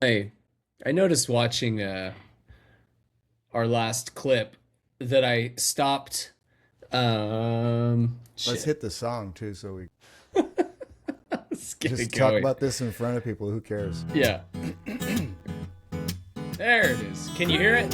I noticed watching our last clip that I stopped Let's shit. hit the song too, so we Let's get it just talk going. about this in front of people. Who cares? Yeah. There it is. Can you hear it?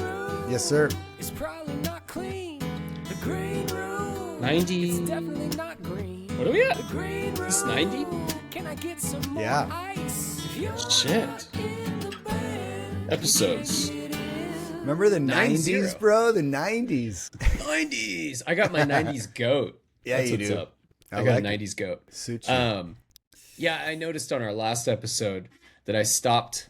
Yes, sir. It's probably not clean. The green room. 90. It's definitely not green. What are we at? The green room. Is this 90? Can I get some more Yeah. ice? If you're Shit. not in the band, Episodes. get in. Remember the 90. 90s, bro? The 90s. 90s. I got my 90s goat. Yeah, That's you what's do. up. I I got like a 90s goat. Suits you. Yeah, I noticed on our last episode that I stopped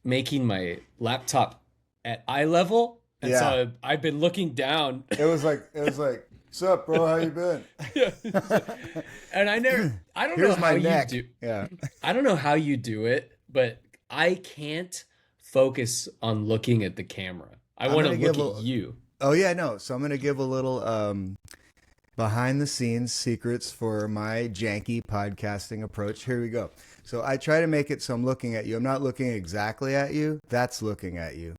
making my laptop at eye level. And Yeah. so I've been looking down. It was like, what's up, bro? How you been? And I don't know Here's how my you neck. do. Yeah. I don't know how you do it, but I can't focus on looking at the camera. I I'm want to gonna look give at you. Oh yeah, no. So I'm gonna give a little behind the scenes secrets for my janky podcasting approach. Here we go. So I try to make it so I'm looking at you. I'm not looking exactly at you. That's looking at you.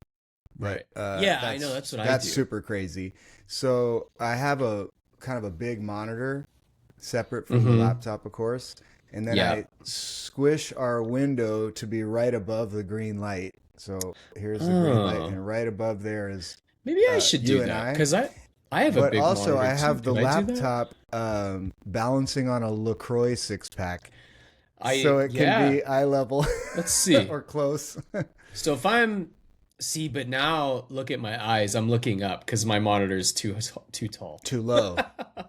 Right. Yeah, I know. That's what I do. That's super crazy. So I have a kind of a big monitor separate from the laptop, of course. And then Yeah. I squish our window to be right above the green light. So here's the green light, Oh. and right above there is. Maybe I should you do and that I. because I have a But big also, monitor I have too. the Did I do that? laptop balancing on a LaCroix six pack, I so it can yeah. be eye level Let's see. or close. So if I'm see, but now look at my eyes. I'm looking up because my monitor is too tall. Too low,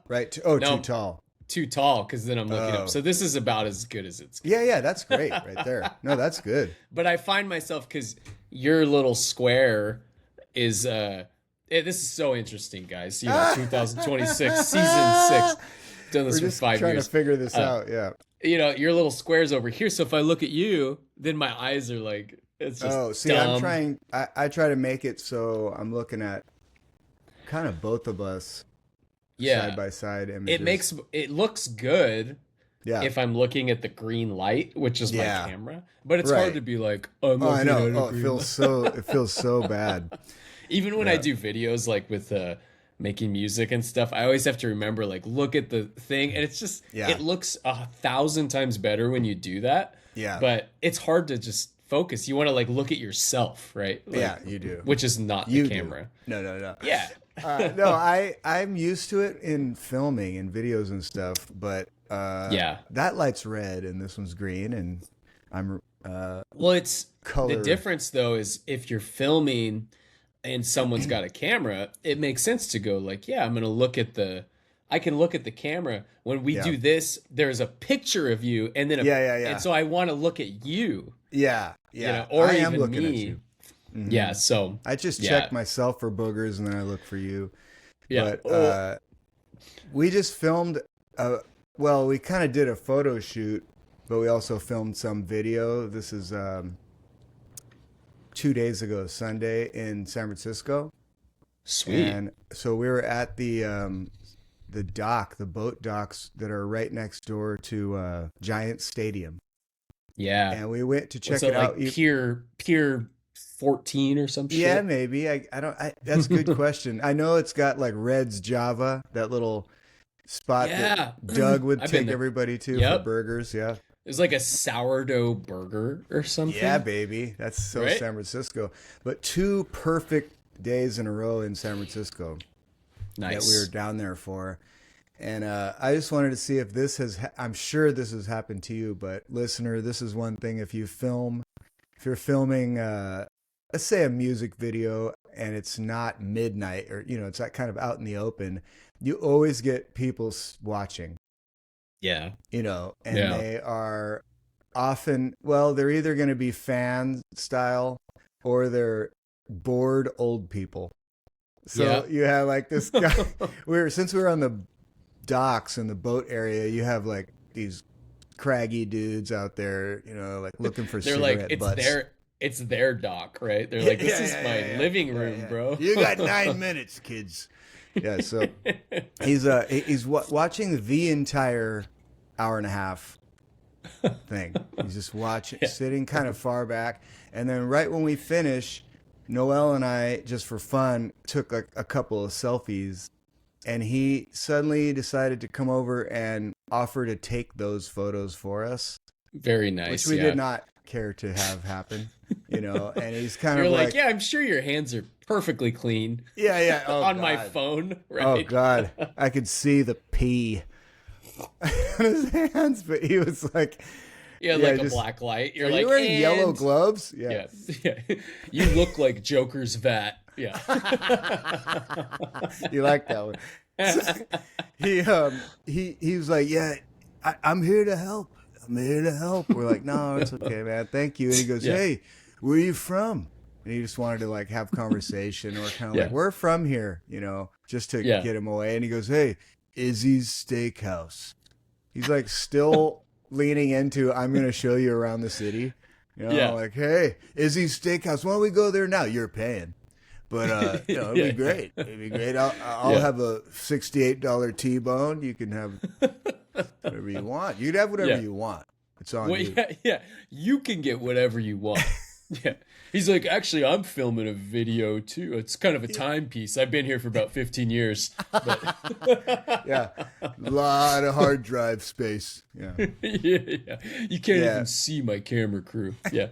right? No. Too tall. Too tall because then I'm looking Oh. up. So this is about as good as it's. Yeah, that's great right there. No, that's good. But I find myself because your little square is this is so interesting, guys. 2026 season 6. Done this We're for just 5 trying years. to figure this out. Yeah. Your little square's over here. So if I look at you, then my eyes are like it's just Oh, see, dumb. I'm trying. I try to make it so I'm looking at kind of both of us side by side images. It looks good Yeah. if I'm looking at the green light, which is Yeah. my camera. But it's Right. hard to be like, I'm Oh, I looking know. at a Oh, green light. it feels so bad. Even when Yeah. I do videos like with making music and stuff, I always have to remember like look at the thing, and it's just Yeah. it looks 1,000 times better when you do that. Yeah. But it's hard to just focus. You want to like look at yourself, right? Like, Yeah, you do. Which is not You the do. camera. No. Yeah. No, I'm used to it in filming and videos and stuff, but Yeah. that light's red and this one's green, and I'm Well, it's color. the difference though is if you're filming and someone's got a camera, it makes sense to go like, yeah, I can look at the camera. When we Yeah. do this, there's a picture of you and then Yeah. and so I want to look at you, Yeah. or I am even looking me. at you. Mm-hmm. Yeah, so I just Yeah. check myself for boogers and then I look for you. yeah. But we just filmed. Well, we kind of did a photo shoot, but we also filmed some video. This is 2 days ago, Sunday in San Francisco. Sweet. And so we were at the boat docks that are right next door to Giant Stadium, Yeah. and we went to check What's it it out. like Pier 14 or some Yeah, shit? maybe. I don't. That's a good question. I know it's got like Red's Java, that little spot Yeah. that Doug would I've been take there. everybody to Yep. for burgers. Yeah. It's like a sourdough burger or something. Yeah, baby. That's so Right? San Francisco. But 2 perfect days in a row in San Francisco Nice. that we were down there for. And I just wanted to see if this I'm sure this has happened to you, but listener, this is one thing. If you're filming, let's say a music video and it's not midnight or, it's that kind of out in the open, you always get people watching, Yeah. and Yeah. they are often, well, they're either going to be fan style or they're bored old people. So Yeah. you have like this guy, since we were on the docks in the boat area, you have like these craggy dudes out there, like looking for They're cigarette like butts. it's their dock, right? They're like, this is my living room, bro. You got 9 minutes, kids. Yeah, so he's watching the entire hour and a half thing. He's just watching, sitting kind of far back. And then right when we finish, Noel and I, just for fun, took a couple of selfies. And he suddenly decided to come over and offer to take those photos for us. Very nice. Which we did not care to have happen, you know. And he's kind You're of like, yeah, I'm sure your hands are perfectly clean. Yeah. Oh, on God. my phone, right? Oh God, I could see the pee on his hands, but he was like, like a black light. You're are like, you wearing yellow gloves? Yeah. You look like Joker's vat. Yeah. You like that one? So, he was like, yeah, I'm here to help. I'm here to help. We're like, no, it's okay, man. Thank you. And he goes, hey, where are you from? And he just wanted to like have conversation or kind of like, we're from here, you know, just to get him away. And he goes, hey, Izzy's Steakhouse. He's like still leaning into, I'm going to show you around the city. You know, like, hey, Izzy's Steakhouse. Why don't we go there now? You're paying. But, you know, it'd be great. It'd be great. I'll have a $68 T-bone. You can have whatever you want. You'd have whatever you want. It's on you. Yeah. You can get whatever you want. Yeah. He's like, actually, I'm filming a video too. It's kind of a timepiece. I've been here for about 15 years. But... yeah. A lot of hard drive space. Yeah. Yeah. You can't even see my camera crew. Yeah.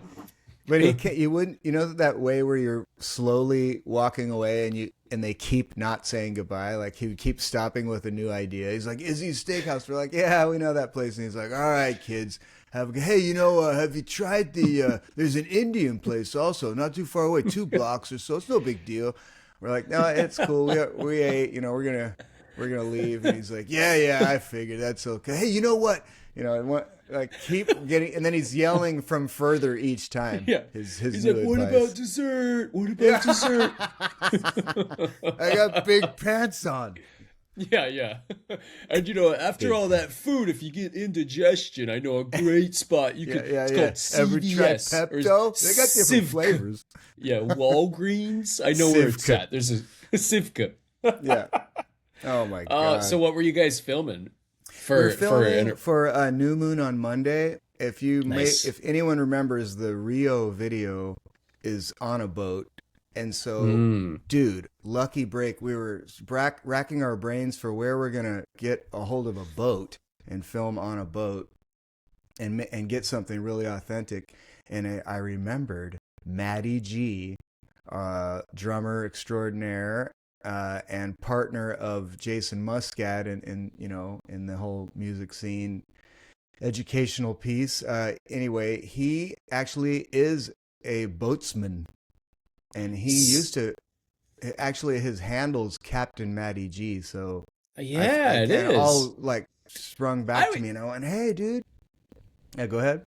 But you wouldn't, you know, that way where you're slowly walking away and they keep not saying goodbye. Like he would keep stopping with a new idea. He's like, Izzy's Steakhouse. We're like, yeah, we know that place. And he's like, all right, kids. Hey, you know, have you tried there's an Indian place also, not too far away, 2 blocks or so. It's no big deal. We're like, no, it's cool. We ate, you know, we're going to leave. And he's like, yeah, I figured that's okay. Hey, you know what? You know, like keep getting, and then he's yelling from further each time. Yeah. He's like, what about dessert? What about dessert? I got big pants on. Yeah. And you know, after all that food, if you get indigestion, I know a great spot. You could. It's called CVS. Ever tried Pepto? They got different flavors. Yeah, Walgreens. I know where it's at. There's a Civca. Yeah. Oh my God. So what were you guys filming? We're filming for New Moon on Monday. If anyone remembers, the Rio video is on a boat. And so, dude, lucky break. We were racking our brains for where we're going to get a hold of a boat and film on a boat and get something really authentic. And I remembered Matty G, drummer extraordinaire, and partner of Jason Muscat in the whole music scene, educational piece. Anyway, he actually is a boatsman. And he used to, actually, his handle's Captain Matty G. So it is all like sprung back to me, and I went, "Hey, dude." Yeah, go ahead.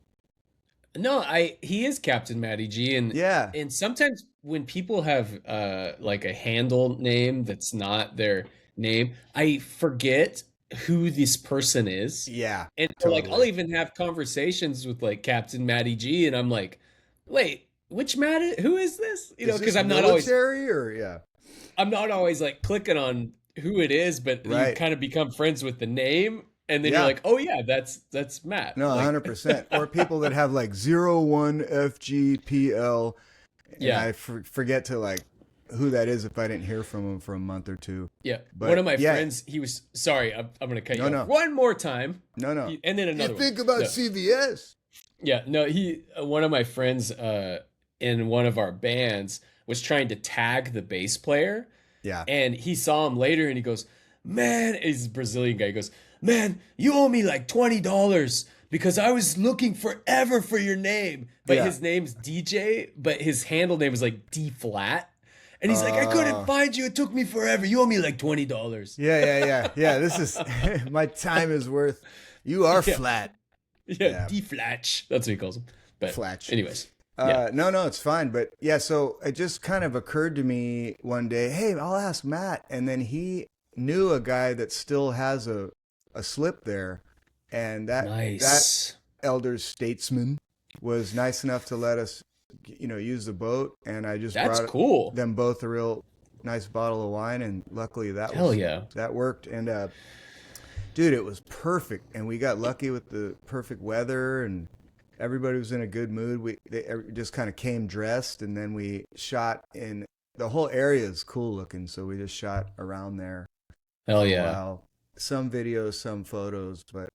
No, he is Captain Matty G, and sometimes when people have like a handle name that's not their name, I forget who this person is. Yeah, and totally. Like I'll even have conversations with like Captain Matty G, and I'm like, wait. Which Matt? Who is this? You know, because I'm not always I'm not always like clicking on who it is, but you kind of become friends with the name, and then you're like, oh yeah, that's Matt. No, like, 100%. Or people that have like 01FGPL. Yeah, I forget to like who that is if I didn't hear from him for a month or two. Yeah, but one of my friends, he was sorry. I'm going to cut you off one more time. No, and then another. You think about CVS. Yeah, no. One of my friends in one of our bands was trying to tag the bass player. Yeah. And he saw him later and he goes, man, he's a Brazilian guy. He goes, man, you owe me like $20 because I was looking forever for your name. But his name's DJ, but his handle name was like D flat. And he's like, I couldn't find you. It took me forever. You owe me like $20. Yeah. This is, my time is worth, you are flat. Yeah, D flatch. That's what he calls him. But Flatch. Anyways. No, it's fine. But yeah, so it just kind of occurred to me one day, hey, I'll ask Matt. And then he knew a guy that still has a slip there. And that elder statesman was nice enough to let us, use the boat. And I just brought them both a real nice bottle of wine. And luckily that worked. And Dude, it was perfect, and we got lucky with the perfect weather, and everybody was in a good mood. They just kind of came dressed, and then we shot in the whole area is cool looking, so we just shot around there. Hell yeah. Wow. Some videos, some photos, but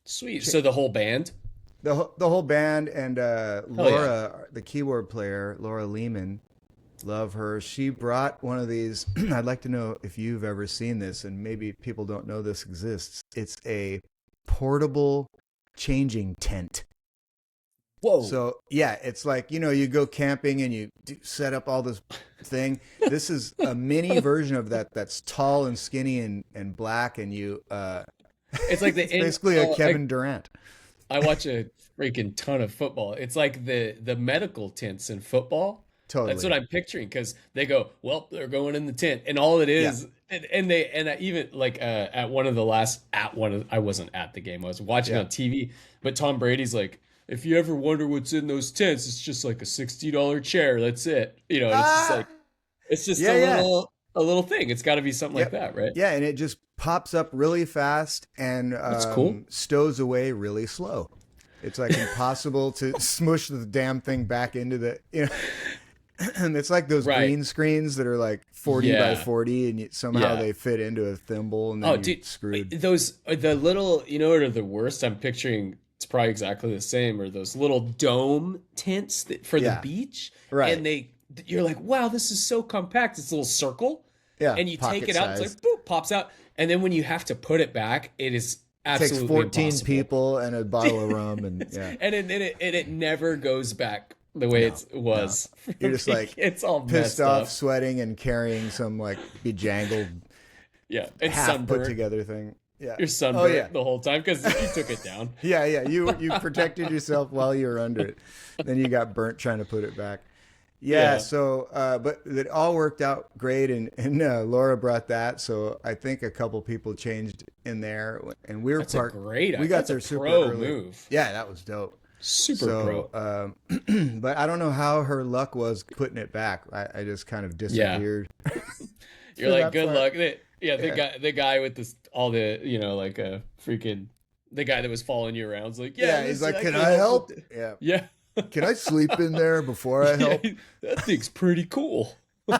Sweet. So the whole band? the whole band and Laura, the keyboard player, Laura Lehman, love her. She brought one of these. I'd like to know if you've ever seen this, and maybe people don't know this exists. It's a portable changing tent. Whoa. So yeah, it's like, you go camping and you set up all this thing. This is a mini version of that that's tall and skinny and black, and it's like it's basically a Kevin Durant. I watch a freaking ton of football. It's like the medical tents in football. Totally. That's what I'm picturing, because they go, well, they're going in the tent, and all it is, and I even like at one of the last I wasn't at the game, I was watching on TV, but Tom Brady's like, if you ever wonder what's in those tents, it's just like a $60 chair. That's it. It's just like, it's just a little thing. It's got to be something like that, right? Yeah, and it just pops up really fast and That's cool. stows away really slow. It's like impossible to smush the damn thing back into the. And it's like those green screens that are like 40 by 40, and somehow they fit into a thimble, and then you're screwed. Those are the little, what are the worst? I'm picturing. It's probably exactly the same, or those little dome tents for the beach, right? And you're like, wow, this is so compact. It's a little circle, and you take it out, it's like boop, pops out, and then when you have to put it back, it is absolutely takes 14 impossible. People and a bottle of rum, and and it never goes back the way it was. No. You're just like it's all pissed off, sweating, and carrying some like bejangled, and half sunburned. put together thing. Yeah. You're sunburned the whole time because you took it down. You protected yourself while you were under it. Then you got burnt trying to put it back. Yeah. So, but it all worked out great, and Laura brought that. So I think a couple people changed in there, and we were That's a great. We got That's there a super pro early. move. Yeah, that was dope. Super pro. But I don't know how her luck was putting it back. I just kind of disappeared. You're like, good luck. The guy with this, all the, like a freaking, the guy that was following you around was like, he's like, can I help? Yeah. Can I sleep in there before I help? That thing's pretty cool. Yeah.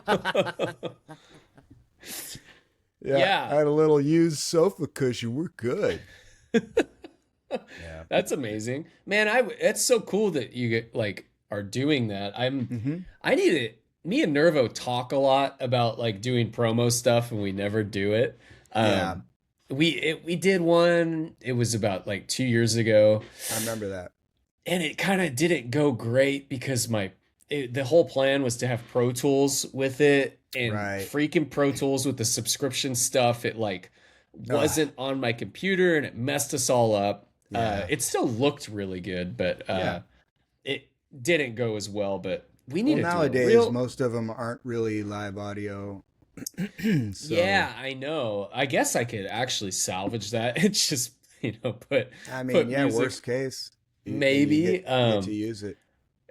I had a little used sofa cushion. We're good. Yeah. That's amazing, man. It's so cool that you are doing that. I need it. Me and Nervo talk a lot about like doing promo stuff, and we never do it. We did one. It was about like 2 years ago. I remember that. And it kind of didn't go great because the whole plan was to have Pro Tools with it, and freaking Pro Tools with the subscription stuff. It wasn't on my computer, and it messed us all up. Yeah. It still looked really good, but it didn't go as well. But we need to nowadays, most of them aren't really live audio. So. Yeah, I know. I guess I could actually salvage that. It's just put. I mean, music. Worst case, maybe you get to use it.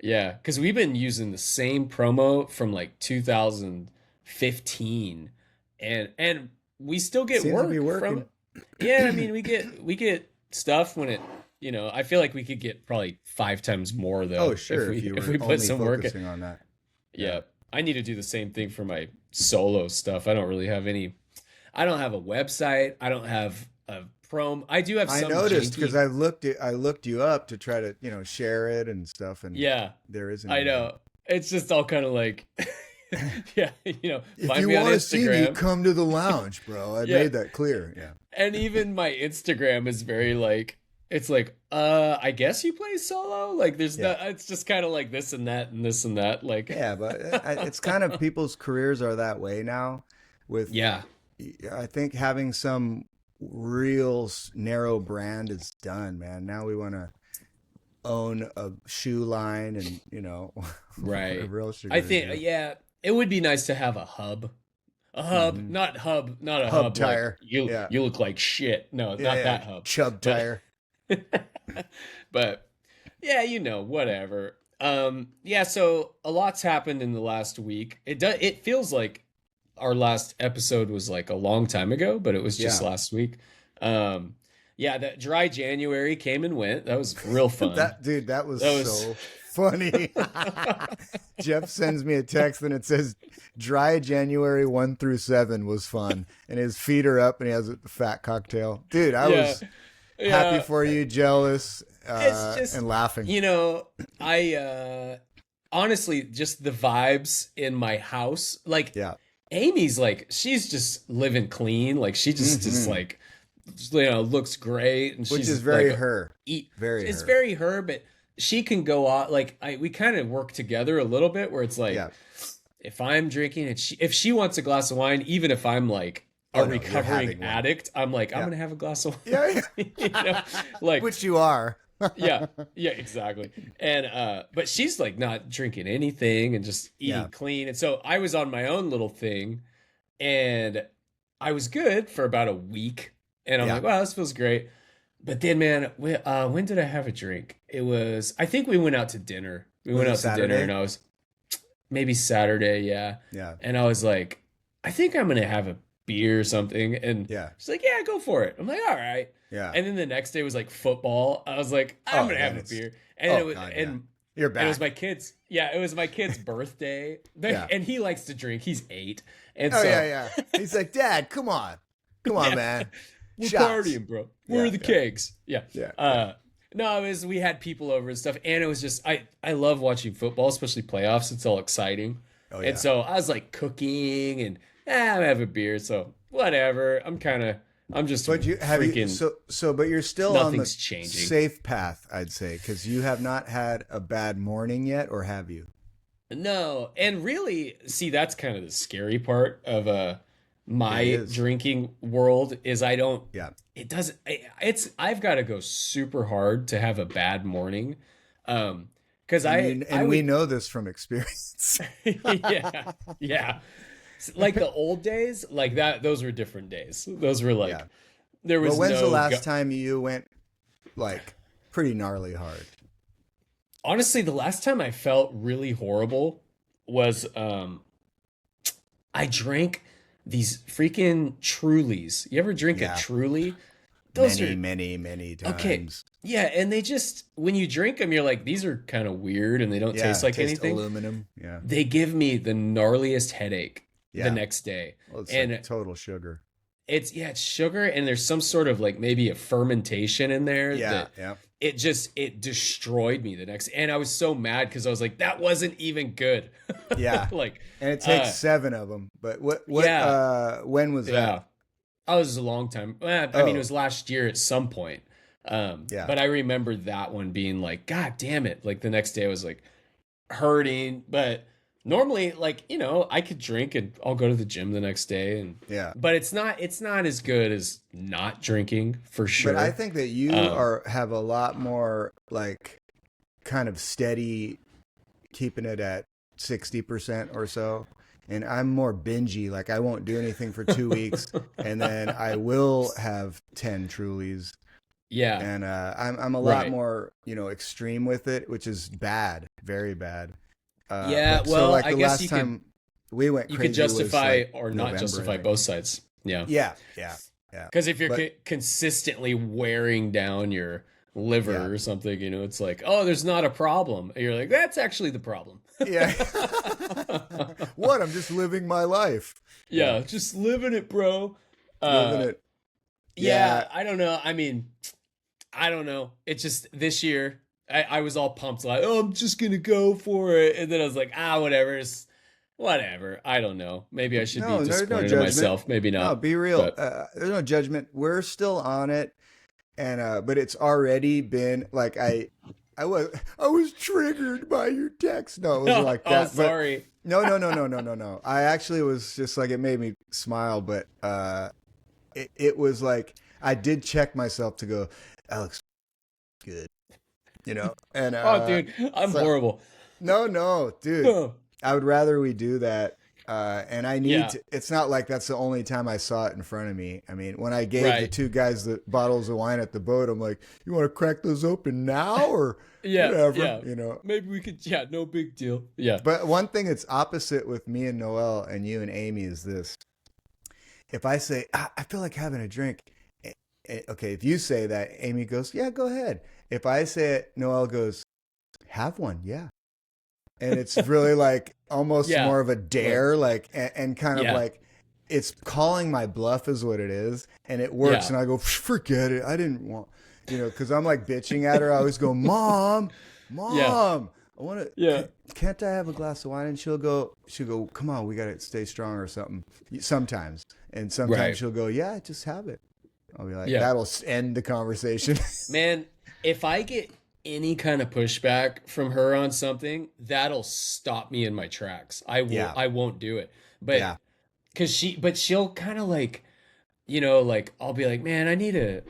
Yeah, because we've been using the same promo from like 2015, and we still get Seems work to be working. from. Yeah, I mean, we get stuff when it. I feel like we could get probably 5 times more though. Oh, sure. If we put some work in. On that. Yeah. I need to do the same thing for my solo stuff. I don't really have I don't have a website. I don't have a prom. I do have some. I noticed because I looked you up to try to, share it and stuff. And there isn't. I know. It's just all kind of like, if find you me on want to see Instagram. me, come to the lounge, bro. I made that clear. Yeah. And even my Instagram is very like, it's like, I guess you play solo. Like there's it's just kind of like this and that and this and that. Like, yeah, but it's kind of people's careers are that way now with, I think having some real narrow brand is done, man. Now we want to own a shoe line and, right. real sugar. I think, it would be nice to have a hub. A hub, not a hub tire. Like you look like shit. No, not that hub. Chub tire. But whatever. So a lot's happened in the last week. It feels like our last episode was like a long time ago, but it was just last week. Yeah, that dry January came and went. That was real fun. That was so funny. Jeff sends me a text and it says dry January 1 through 7 was fun. And his feet are up and he has a fat cocktail. Dude, I was happy for you, jealous, and laughing. You know, I honestly, just the vibes in my house, like Amy's like, she's just living clean. Like she just like, you know, looks great. And which she's is very like her. It's very her, but she can go out. Like we kind of work together a little bit where it's like, if I'm drinking and if she wants a glass of wine, even if I'm like a recovering addict, I'm like, I'm going to have a glass of wine. You know? Like, which you are. yeah, exactly. And but she's like not drinking anything and just eating clean. And so I was on my own little thing and I was good for about a week. And I'm like, wow, this feels great. But then, man, when did I have a drink? I think we went out to dinner. We went out to dinner and I was maybe Saturday. Yeah. And I was like, I think I'm going to have a beer or something. And she's like, yeah, go for it. I'm like, all right. Yeah. And then the next day was like football. I was like, I'm going to have a beer. And you're back. It was my kid's. Yeah, it was my kid's birthday. And he likes to drink. He's 8. And He's like, Dad, come on, man. We're partying, bro. Where are the kegs? No, we had people over and stuff, and it was just I love watching football, especially playoffs. It's all exciting. And so I was like cooking and I'm having a beer, so whatever. I'm just but but you're still on the changing. Safe path, I'd say, because you have not had a bad morning yet, or have you? No, and really, see, that's kind of the scary part of my drinking world is I don't. Yeah. It doesn't. I've got to go super hard to have a bad morning, because we know this from experience. yeah. Like the old days, like that. Those were different days. Those were like there was. Well, when's the last time you went like pretty gnarly hard? Honestly, the last time I felt really horrible was I drank these freaking Trulies. You ever drink a Truly? Those many times. Okay. Yeah, and they just, when you drink them, you're like, these are kind of weird and they don't taste like anything. Aluminum. Yeah. They give me the gnarliest headache the next day. Well, it's like total sugar. It's sugar, and there's some sort of like maybe a fermentation in there. It destroyed me the next, and I was so mad because I was like, that wasn't even good. And it takes 7 of them. But when was that? Oh, it was a long time. I mean, it was last year at some point. But I remember that one being like, God damn it. Like the next day I was like hurting, but normally, like, you know, I could drink and I'll go to the gym the next day, and but it's not as good as not drinking for sure. But I think that you have a lot more like kind of steady, keeping it at 60% or so. And I'm more bingey. Like I won't do anything for 2 weeks, and then I will have 10 Trulies. Yeah. And I'm a lot more, you know, extreme with it, which is bad, very bad. I guess you can. We went. You can justify or not justify both sides. Yeah. Because if you're consistently wearing down your liver or something, you know, it's like, oh, there's not a problem. And you're like, that's actually the problem. What? I'm just living my life. Just living it, bro. Living it. I don't know. I mean, I don't know. It's just this year. I was all pumped, like, oh, I'm just gonna go for it, and then I was like, whatever. I don't know. Maybe I should be disappointed in myself. Maybe not. No, be real. There's no judgment. We're still on it, and but it's already been like I was triggered by your text. No, it was like that. Oh, sorry. No. I actually was just like, it made me smile, but it was like I did check myself to go, Alex, good. You know, and oh, dude, I'm horrible. No, dude. I would rather we do that. And I need to. It's not like that's the only time I saw it in front of me. I mean, when I gave the 2 guys the bottles of wine at the boat, I'm like, you want to crack those open now or whatever? Yeah. You know, maybe we could. Yeah, no big deal. Yeah. But one thing that's opposite with me and Noel and you and Amy is this: if I say I feel like having a drink, okay, if you say that, Amy goes, yeah, go ahead. If I say it, Noelle goes, have one, yeah. And it's really like almost more of a dare, like, and kind of like it's calling my bluff is what it is. And it works. And I go, forget it. I didn't want, because I'm like bitching at her. I always go, Mom, I want to, can't I have a glass of wine? And she'll go, come on, we got to stay strong or something. Sometimes. And sometimes she'll go, yeah, just have it. I'll be like, that'll end the conversation. Man, if I get any kind of pushback from her on something, that'll stop me in my tracks. I won't do it. But she'll kind of like, like I'll be like, man, I need to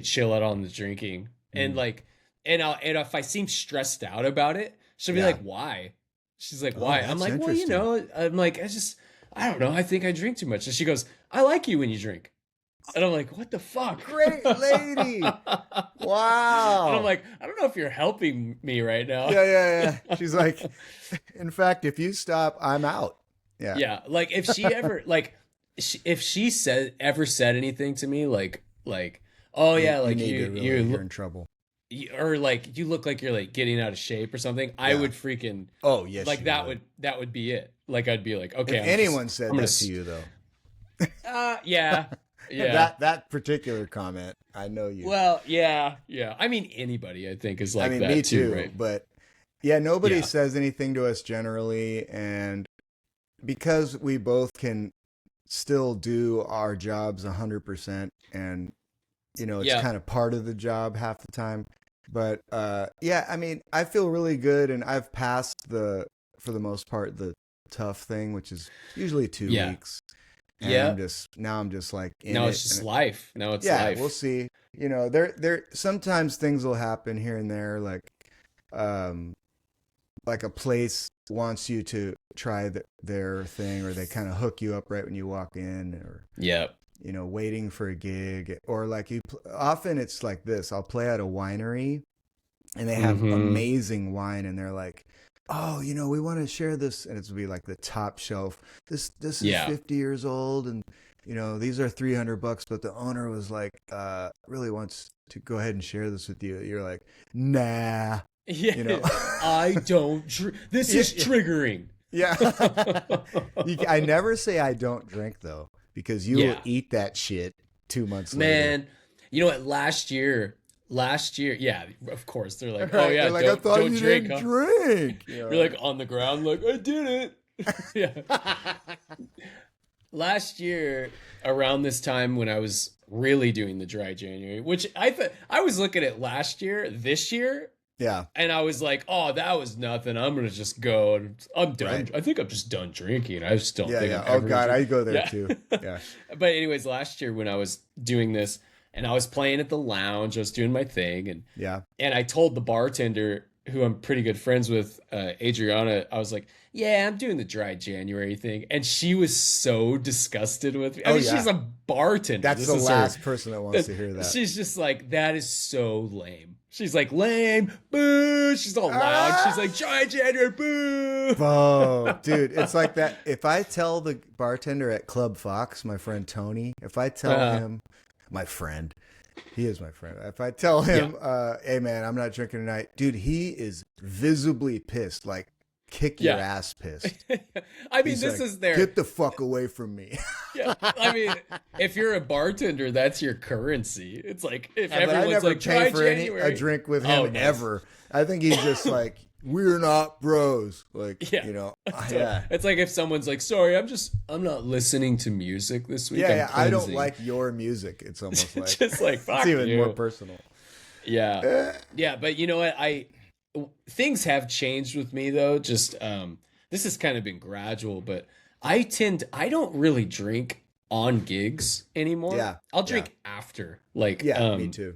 chill out on the drinking. And like, and if I seem stressed out about it, she'll be like, why? She's like, why? I'm like, well, I'm like, I don't know. I think I drink too much. And she goes, I like you when you drink. And I'm like, what the fuck? Great lady. Wow. And I'm like, I don't know if you're helping me right now. Yeah. She's like, in fact, if you stop, I'm out. Yeah. Yeah. Like if she ever, if she ever said anything to me, like, oh yeah, like you're in trouble. Or like, you look like you're like getting out of shape or something. I would freaking, oh yes. Like that would be it. Like, I'd be like, okay. If anyone said that to you though. Yeah. Yeah. That particular comment, I know you. Well, yeah. I mean, anybody I think is like that me too, right? But yeah, nobody says anything to us generally, and because we both can still do our jobs 100%, and it's kind of part of the job half the time. But I mean, I feel really good, and I've passed for the most part, the tough thing, which is usually 2 weeks. And I'm just like, it's just life. Now it's life. We'll see. There sometimes things will happen here and there, like a place wants you to try their thing, or they kind of hook you up right when you walk in, or waiting for a gig, or like often it's like this. I'll play at a winery, and they have amazing wine, and they're like, oh, we want to share this, and it's be like the top shelf. This is 50 years old, and these are $300, but the owner was like, really wants to go ahead and share this with you. You're like, nah, I don't. This is triggering. Yeah, I never say I don't drink though, because you will eat that shit 2 months later. Man, you know what? Last year, yeah, of course. They're like, oh yeah, like, I thought you didn't drink. You're like on the ground, like, I didn't. Yeah. Last year, around this time when I was really doing the dry January, which I was looking at this year. Yeah. And I was like, oh, that was nothing. I'm going to just go, and I'm done. Right. I think I'm just done drinking. I just don't think I'm Oh God, I go there too. Yeah. But anyways, last year when I was doing this, and I was playing at the lounge, I was doing my thing, and I told the bartender, who I'm pretty good friends with, Adriana, I was like, yeah, I'm doing the dry January thing, and she was so disgusted with me. I mean, she's a bartender. That's the last person that wants to hear that. She's just like, that is so lame. She's like, lame, boo. She's all loud. She's like, dry January, boo. Oh, dude, it's like that. If I tell the bartender at Club Fox, my friend Tony, if I tell him, my friend, he is my friend. If I tell him, hey man, I'm not drinking tonight, dude, he is visibly pissed, like kick your ass pissed. I mean, this is their get the fuck away from me. Yeah, I mean, if you're a bartender, that's your currency. It's like if everyone's like, try January. A drink with him ever. I think he's just like, we're not bros. Like, It's like if someone's like, sorry, I'm not listening to music this week. Yeah, I don't like your music. It's almost like just like fuck it's even you. more personal. Yeah. Yeah, but you know what? Things have changed with me though. Just this has kind of been gradual, but I don't really drink on gigs anymore. Yeah. I'll drink after. Like me too.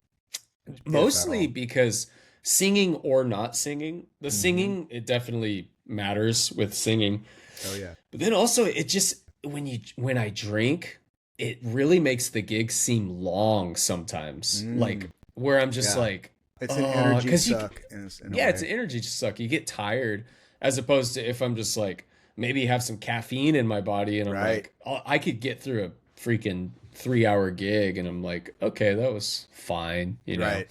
Mostly because singing or not singing, the singing, it definitely matters with singing. Oh yeah. But then also it just when I drink, it really makes the gig seem long sometimes. Like where I'm just like, it's an energy suck. It's an energy suck. You get tired, as opposed to if I'm just like maybe have some caffeine in my body and I'm like, oh, I could get through a freaking 3-hour gig, and I'm like, okay, that was fine, you know.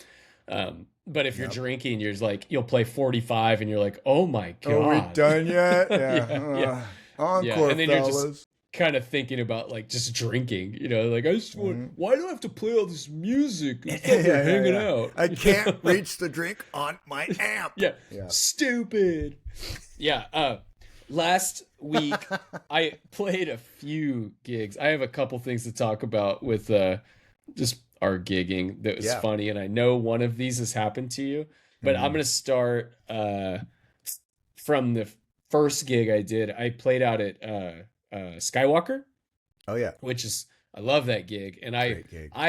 Right. But if you're drinking, you're just like, you'll play 45 and you're like, oh my God. Are we done yet? Yeah. Encore, And then fellas. you're just kind of thinking about like just drinking, you know, like I just want, why do I have to play all this music? It's like we're hanging out. I can't reach the drink on my amp. Yeah. Stupid. Yeah. Last week I played a few gigs. I have a couple things to talk about with just our gigging that was funny, and I know one of these has happened to you, but I'm gonna start from the first gig I did. I played out at Skywalker. Oh yeah, which is, I love that gig, and I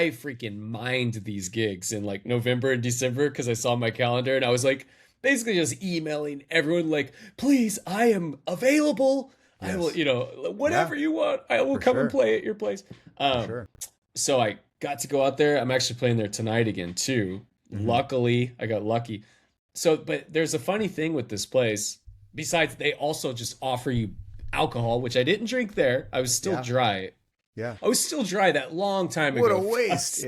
freaking mined these gigs in like November and December because I saw my calendar and I was like basically just emailing everyone like, please, I am available. Yes. I will, you know, whatever you want, I will come and play at your place. So I got to go out there. I'm actually playing there tonight again too. Luckily, I got lucky. So, but there's a funny thing with this place. Besides, they also just offer you alcohol, which I didn't drink there. I was still dry. Yeah. I was still dry that long time ago. What a waste.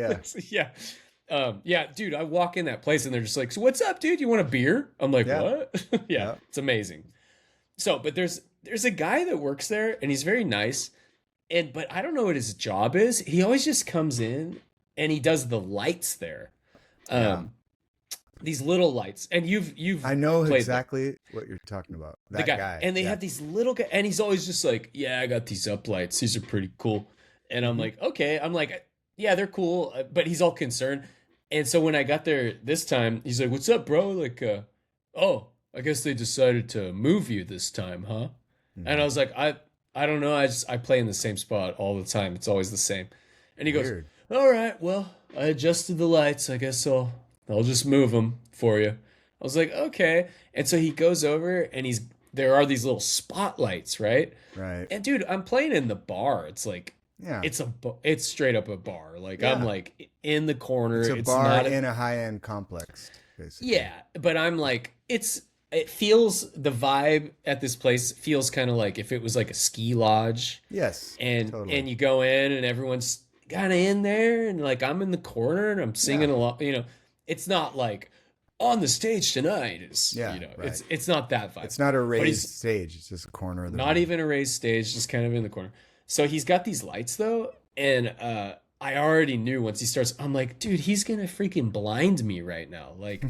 Yeah, dude, I walk in that place and they're just like, so what's up, dude? You want a beer? I'm like, what? It's amazing. So, but there's a guy that works there and he's very nice. But I don't know what his job is. He always just comes in and he does the lights there. These little lights. And you've I know exactly what you're talking about. That guy. And they have these little guys, and he's always just like, yeah, I got these up lights. These are pretty cool. And I'm like, okay. I'm like, yeah, they're cool. But he's all concerned. And so when I got there this time, he's like, what's up, bro? Like, oh, I guess they decided to move you this time, huh? And I was like, I don't know. I play in the same spot all the time. It's always the same. And he goes, all right, well, I adjusted the lights. I guess I'll just move them for you. I was like, okay. And so he goes over and there are these little spotlights, right? Right. And dude, I'm playing in the bar. It's like, it's straight up a bar. Like I'm like in the corner. It's a bar in a high-end complex, basically. Yeah. But I'm like, it feels, the vibe at this place feels kind of like if it was like a ski lodge. Yes. And you go in and everyone's kind of in there and like I'm in the corner and I'm singing along, you know. It's not like on the stage tonight is, you know, it's not that vibe. It's not a raised stage. It's just a corner of the Not even a raised stage, just kind of in the corner. So he's got these lights though. And I already knew once he starts, I'm like, dude, he's going to freaking blind me right now. Like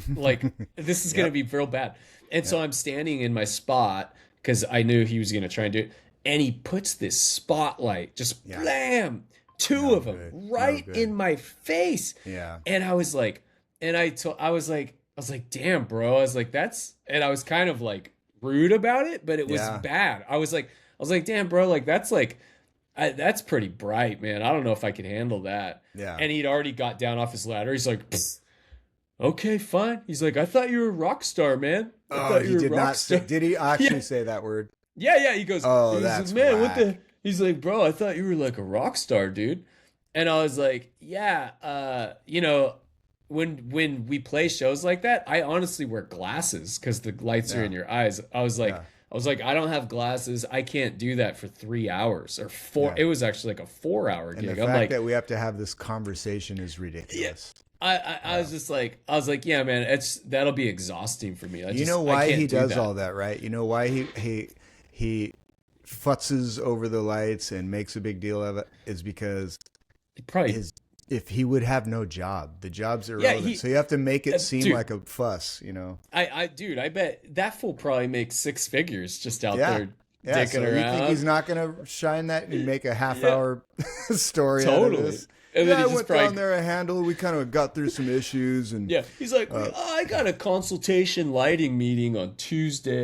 this is going to be real bad. And so I'm standing in my spot because I knew he was going to try and do it. And he puts this spotlight, just blam, two of them right in my face. Yeah. And I was like, I was like, damn, bro. I was like, and I was kind of like rude about it, but it was bad. I was like, damn, bro, like that's pretty bright, man. I don't know if I could handle that. Yeah. And he'd already got down off his ladder. He's like, okay, fine. He's like, I thought you were a rock star, man. He did not say, did he actually say that word? Yeah. He goes, that's man, what the? He's like, bro, I thought you were like a rock star, dude. And I was like, yeah, you know, when we play shows like that, I honestly wear glasses because the lights are in your eyes. I was like, I don't have glasses. I can't do that for 3 hours or 4. It was actually like a 4-hour gig. And the fact that we have to have this conversation is ridiculous. I was just like, yeah, man, that'll be exhausting for me. You know why he does all that, right? You know why he futzes over the lights and makes a big deal of it is because if he would have no job, the job's irrelevant. So you have to make it seem like a fuss, you know. I bet that fool probably makes 6 figures just out there dicking around. You think he's not going to shine that and make a half-hour story out of this? And then I went down there and handled. We kind of got through some issues, and he's like, I got a consultation lighting meeting on Tuesday,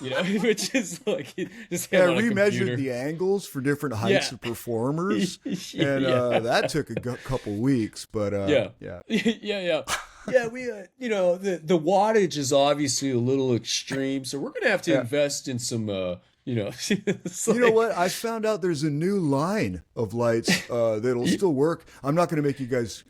you know, which is like just we measured the angles for different heights of performers, and that took a couple weeks, but yeah, we you know the wattage is obviously a little extreme, so we're gonna have to invest in some. You know, you know what? I found out there's a new line of lights that'll still work. I'm not going to make you guys,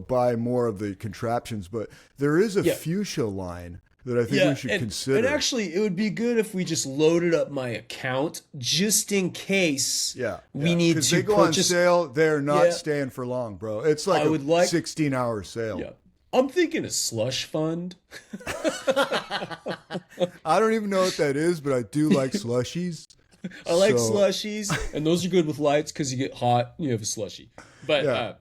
buy more of the contraptions, but there is a fuchsia line that I think we should consider. And actually, it would be good if we just loaded up my account just in case we need to they go purchase. on sale. They're not staying for long, bro. It's like 16-hour sale. Yeah. I'm thinking a slush fund. I don't even know what that is, but I do like slushies. I like slushies, and those are good with lights because you get hot and you have a slushie. But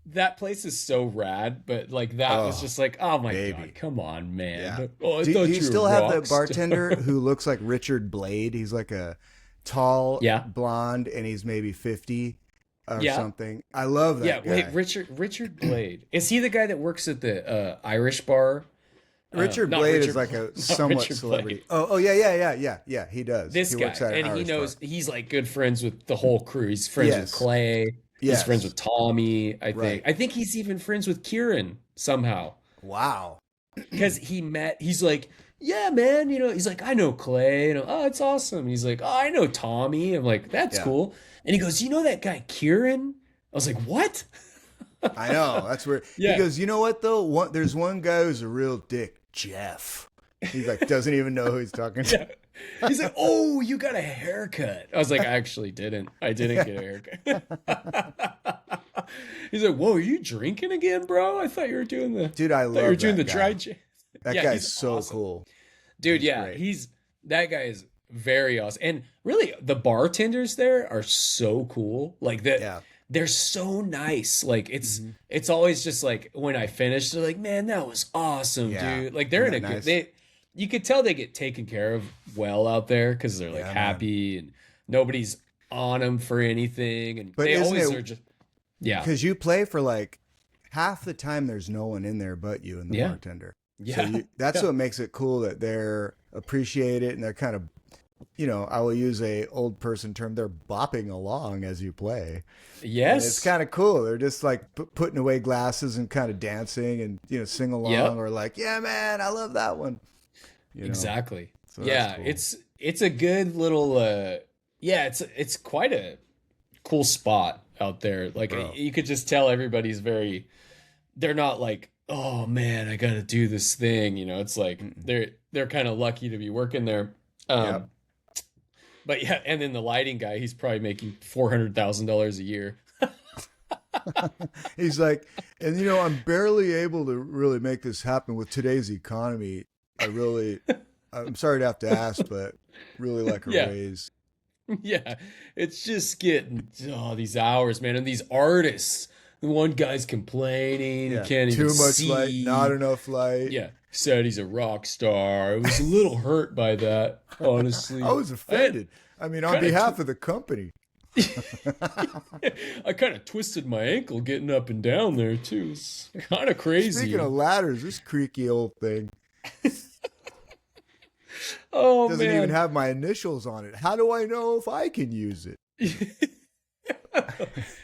that place is so rad. But like that was just like, oh my god, come on, man. Yeah. Oh, do you still have the bartender who looks like Richard Blade? He's like a tall, blonde, and he's maybe 50 or something. I love that guy. Wait, Richard Blade. Is he the guy that works at the Irish bar? Richard Blade is like a somewhat celebrity. Oh, yeah. He does. This guy, and he knows he's like good friends with the whole crew. He's friends with Clay. He's friends with Tommy. I think. I think he's even friends with Kieran somehow. Wow. Because he's like, yeah, man. He's like, I know Clay. Oh, it's awesome. And he's like, oh, I know Tommy. I'm like, that's cool. And he goes, you know that guy Kieran? I was like, what? I know. That's weird. He goes, you know what though? There's one guy who's a real dick. Jeff. He's like, doesn't even know who he's talking to. He's like, oh, you got a haircut. I was like, I actually didn't. I didn't get a haircut. He's like, whoa, are you drinking again, bro? I thought you were doing the I love you were doing the guy. dry jam. That guy's so awesome. Cool. Dude, that guy is very awesome. And really, the bartenders there are so cool. Like that. Yeah. They're so nice. Like it's always just like when I finish, they're like, man, that was awesome, dude. Like they're in a good, you could tell they get taken care of well out there because they're like happy and nobody's on them for anything. And they always are just, because you play for like half the time there's no one in there but you and the bartender. Yeah. So that's what makes it cool that they're appreciate it and they're kind of, I will use a old person term. They're bopping along as you play. Yes. And it's kind of cool. They're just like putting away glasses and kind of dancing and sing along or like, yeah, man, I love that one. Exactly. So cool. It's a good little, it's quite a cool spot out there. Like you could just tell everybody's they're not like, oh man, I got to do this thing. It's like they're kind of lucky to be working there. But and then the lighting guy, he's probably making $400,000 a year. He's like, and I'm barely able to really make this happen with today's economy. I'm sorry to have to ask, but really like a raise. Yeah, it's just getting these hours, man, and these artists. The one guy's complaining, can't even too much see. light, not enough light. Yeah. Said he's a rock star. I was a little hurt by that, honestly. I was offended. On behalf of the company. I kind of twisted my ankle getting up and down there, too. It's kind of crazy. Speaking of ladders, this creaky old thing. Doesn't even have my initials on it. How do I know if I can use it?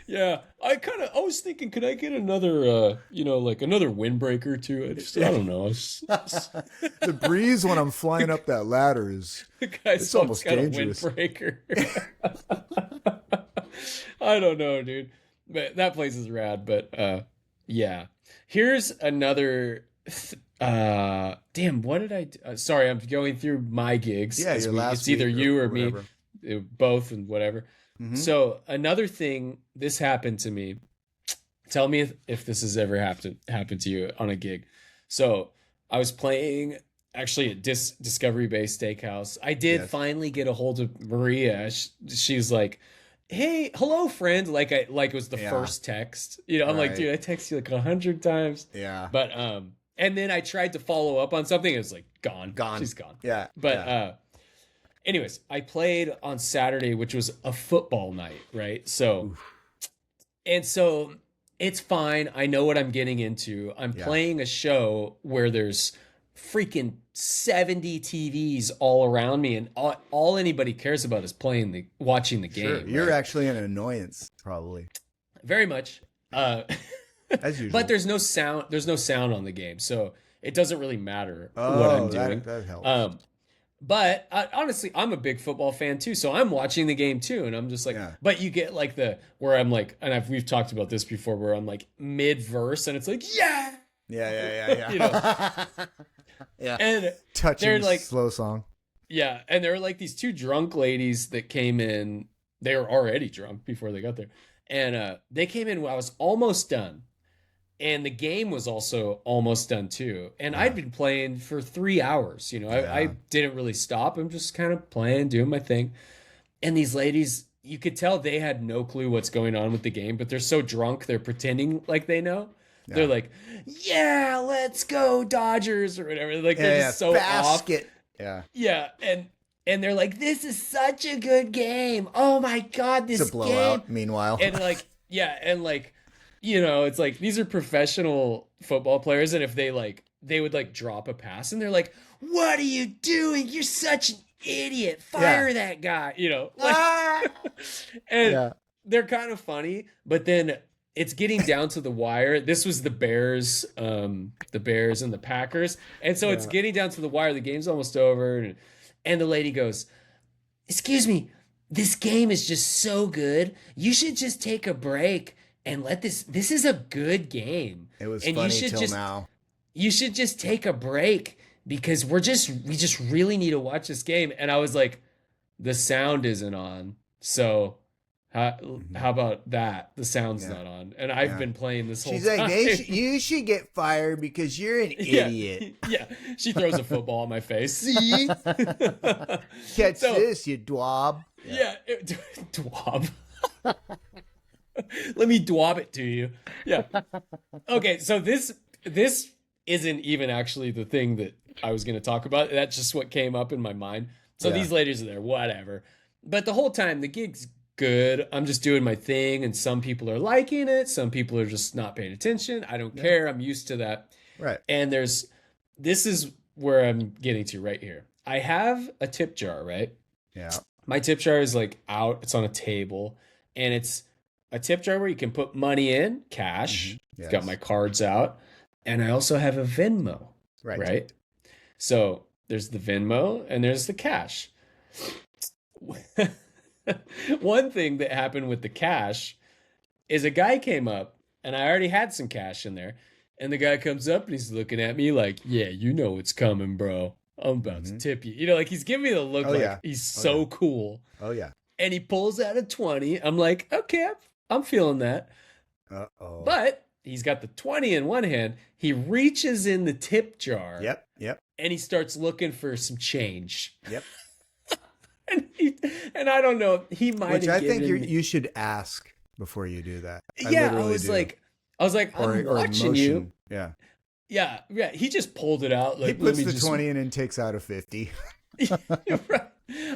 Yeah, I was thinking, could I get another, like another windbreaker to it? I don't know. The breeze when I'm flying up that ladder it's almost dangerous. A windbreaker. I don't know, dude. But that place is rad. But yeah, here's another. Damn, what did I do? Sorry, I'm going through my gigs. Yeah, it's either you or me, both and whatever. Mm-hmm. So another thing, this happened to me. Tell me if this has ever happened to you on a gig. So I was playing actually at Discovery Bay Steakhouse. I did finally get a hold of Maria. She's like, "Hey, hello, friend." Like it was the first text. I'm like, dude, I text you like 100 times. Yeah. But and then I tried to follow up on something. It was like gone. She's gone. Yeah. But anyways, I played on Saturday, which was a football night, right? So, and so it's fine. I know what I'm getting into. I'm playing a show where there's freaking 70 TVs all around me, and all anybody cares about is watching the game. Sure. Right? You're actually an annoyance, probably. Very much. As usual. But there's no sound. There's no sound on the game, so it doesn't really matter what I'm doing. That helps. But honestly, I'm a big football fan too, so I'm watching the game too, and I'm just like, Yeah. but you get like where I'm like, and we've talked about this before, where I'm like mid verse, and it's like, yeah, Yeah. you know, Yeah. and Touching they're like, slow song. yeah, and there were like these two drunk ladies that came in. They were already drunk before they got there, and they came in when I was almost done. And the game was also almost done too. And I'd been playing for 3 hours. You know, I didn't really stop. I'm just kind of playing, doing my thing. And these ladies, you could tell they had no clue what's going on with the game, but they're so drunk, they're pretending like they know. Yeah. They're like, yeah, let's go Dodgers or whatever. Like they're just so basket. off. Yeah. Yeah. And they're like, this is such a good game. Oh my God, this it's a blowout, game. Meanwhile. And like, yeah. And like, you know, it's like these are professional football players, and if they would like drop a pass, and they're like, "What are you doing? You're such an idiot! Fire that guy!" You know, like, and they're kind of funny, but then it's getting down to the wire. This was the Bears and the Packers, and so it's getting down to the wire. The game's almost over, and the lady goes, "Excuse me, this game is just so good. You should just take a break. And let this is a good game. It was and funny till now. You should just take a break because we just really need to watch this game." And I was like, the sound isn't on. So how about that? The sound's not on. And I've been playing this whole time. She's like, you should get fired because you're an idiot. Yeah. She throws a football in my face. See? Catch this, you dwab. Yeah. Dwab. Let me dwab it to you. Yeah. Okay, so this isn't even actually the thing that I was going to talk about. That's just what came up in my mind. So these ladies are there, whatever. But the whole time, the gig's good. I'm just doing my thing, and some people are liking it. Some people are just not paying attention. I don't care. I'm used to that. Right. And this is where I'm getting to right here. I have a tip jar, right? Yeah. My tip jar is like out. It's on a table, and it's a tip jar where you can put money in, cash. Mm-hmm. Yes. Got my cards out. And I also have a Venmo. Right? So there's the Venmo and there's the cash. One thing that happened with the cash is a guy came up, and I already had some cash in there. And the guy comes up and he's looking at me like, yeah, you know what's coming, bro. I'm about to tip you. You know, like he's giving me the look he's so cool. Oh, yeah. And he pulls out a 20. I'm like, okay, I'm feeling that. Uh-oh. But he's got the 20 in one hand. He reaches in the tip jar. Yep. And he starts looking for some change. Yep. and I don't know. He might. Which I think you should ask before you do that. I was like, I'm watching you. Yeah. Yeah. He just pulled it out. Like, he puts the 20 in and takes out a 50. Right.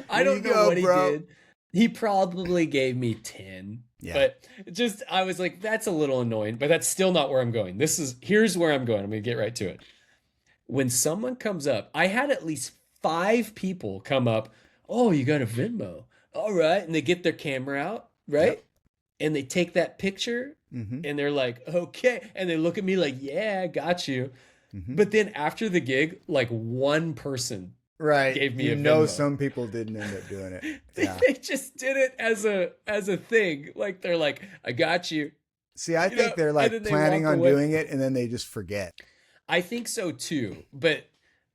I don't know what he did. He probably gave me 10. Yeah. But I was like, that's a little annoying, but that's still not where I'm going. Here's where I'm going. I'm going to get right to it. When someone comes up, I had at least 5 people come up. Oh, you got a Venmo. All right. And they get their camera out, right? Yep. And they take that picture and they're like, okay. And they look at me like, yeah, I got you. Mm-hmm. But then after the gig, like one person gave me a Venmo. Some people didn't end up doing it. They just did it as a thing. Like they're like, I got you. See, I think they're like planning on doing it and then they just forget. I think so too. But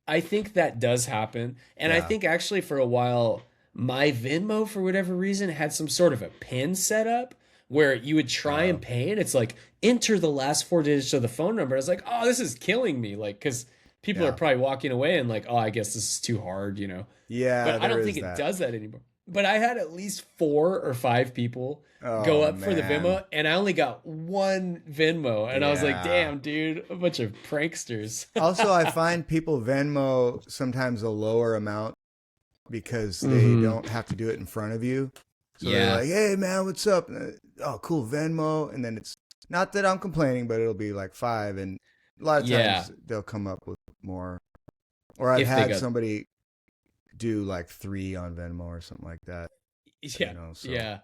I think that does happen. And I think actually for a while, my Venmo, for whatever reason, had some sort of a pin set up where you would try and pay, and it's like, enter the last 4 digits of the phone number. I was like, oh, this is killing me. Like, because people are probably walking away and like, oh, I guess this is too hard, you know? Yeah. But I don't think it does that anymore. But I had at least 4 or 5 people go up for the Venmo, and I only got one Venmo. And I was like, damn, dude, a bunch of pranksters. Also, I find people Venmo sometimes a lower amount because they don't have to do it in front of you. So they're like, hey, man, what's up? Oh, cool, Venmo. And then it's not that I'm complaining, but it'll be like 5. And a lot of times they'll come up with more. Or I've had somebody do like 3 on Venmo or something like that. Yeah. You know, so. Yeah.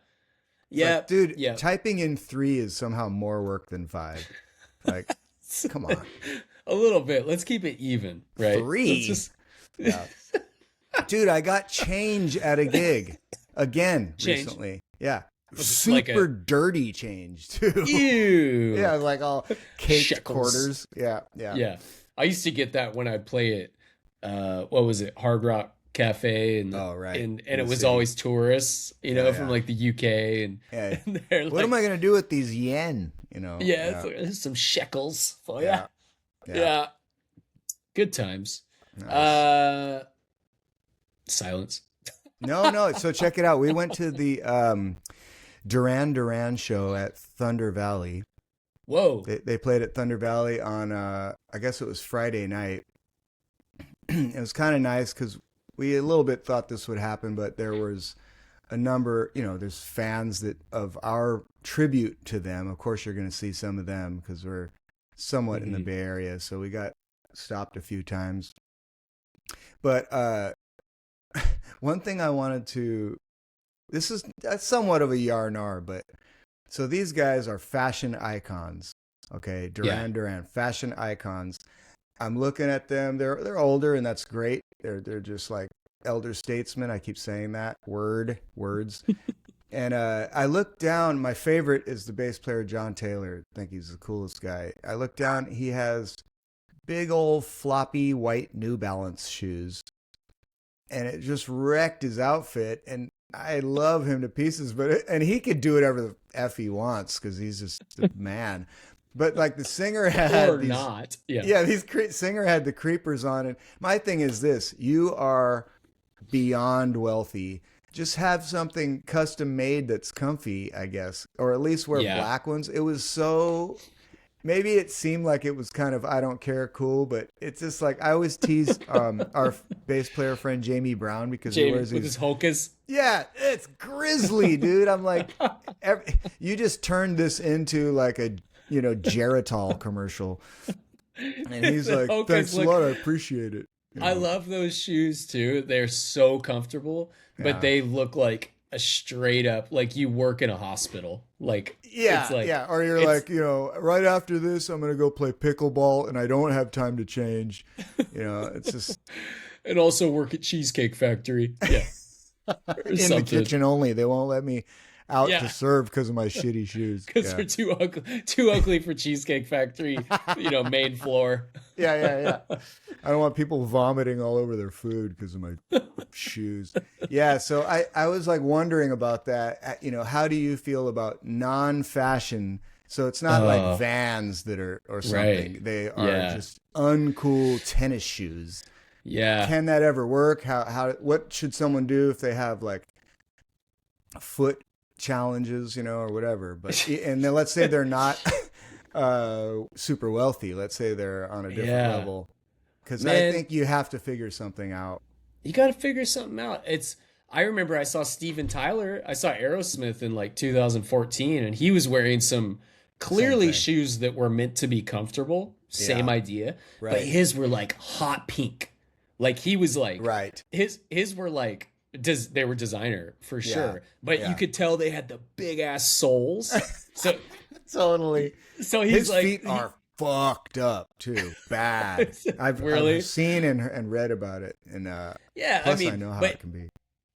Like, dude, typing in 3 is somehow more work than 5. Like, come on. A little bit. Let's keep it even, right? 3? Dude, dude, I got change at a gig again Change? recently. Yeah. Was it like Super dirty change too. Ew. Yeah, like all caked Shekels. quarters. Yeah. Yeah. I used to get that when I play at what was it, Hard Rock Cafe, and Oh, right. and In it the was city. always tourists, from like the UK, and, Yeah. and they're What like, am I gonna do with these yen? it's like, there's some shekels for you. Yeah. Good times. Nice. Silence. No. So check it out. We went to the Duran Duran show at Thunder Valley. Whoa. They played at Thunder Valley on I guess it was Friday night. It was kind of nice because we a little bit thought this would happen, but there was a number, there's fans that of our tribute to them. Of course, you're going to see some of them because we're somewhat in the Bay Area, so we got stopped a few times. But one thing I wanted to, that's somewhat of a yarn-ar, but so these guys are fashion icons. Okay, Duran, fashion icons. I'm looking at them. They're older, and that's great. They're just like elder statesmen. I keep saying that words. And I look down. My favorite is the bass player John Taylor. I think he's the coolest guy. I look down. He has big old floppy white New Balance shoes, and it just wrecked his outfit. And I love him to pieces, and he could do whatever the f he wants because he's just a man. But like the singer had Or not. Singer had the creepers on. And my thing is this: you are beyond wealthy. Just have something custom made that's comfy, I guess, or at least wear black ones. It was so. Maybe it seemed like it was kind of I don't care cool, but it's just like I always tease our bass player friend Jamie Brown because he wears with his Hokas. Yeah, it's grisly, dude. I'm like, you just turned this into like a Geritol commercial, and he's like, "Thanks a lot, I appreciate it." I love those shoes too. They're so comfortable, but they look like a straight up like you work in a hospital. Like it's like, or you're like, right after this, I'm gonna go play pickleball, and I don't have time to change. It's just and also work at Cheesecake Factory. Yeah, in the kitchen only. They won't let me out to serve because of my shitty shoes. Because they're too ugly for Cheesecake Factory, main floor. Yeah. I don't want people vomiting all over their food because of my shoes. Yeah, so I was like wondering about that. How do you feel about non-fashion? So it's not like Vans that are or something. Right. They are just uncool tennis shoes. Yeah. Can that ever work? What should someone do if they have like foot challenges, or whatever? But and then let's say they're not super wealthy. Let's say they're on a different level. Because I think you have to figure something out. You got to figure something out. I remember I saw Steven Tyler. I saw Aerosmith in like 2014, and he was wearing some clearly shoes that were meant to be comfortable. Same idea. Right. But his were like hot pink. Like he was like, right. His were like, they were designer for sure. But you could tell they had the big ass soles. So totally. So he's his like, feet are fucked up too, bad. I've seen and read about it, and plus I know how it can be.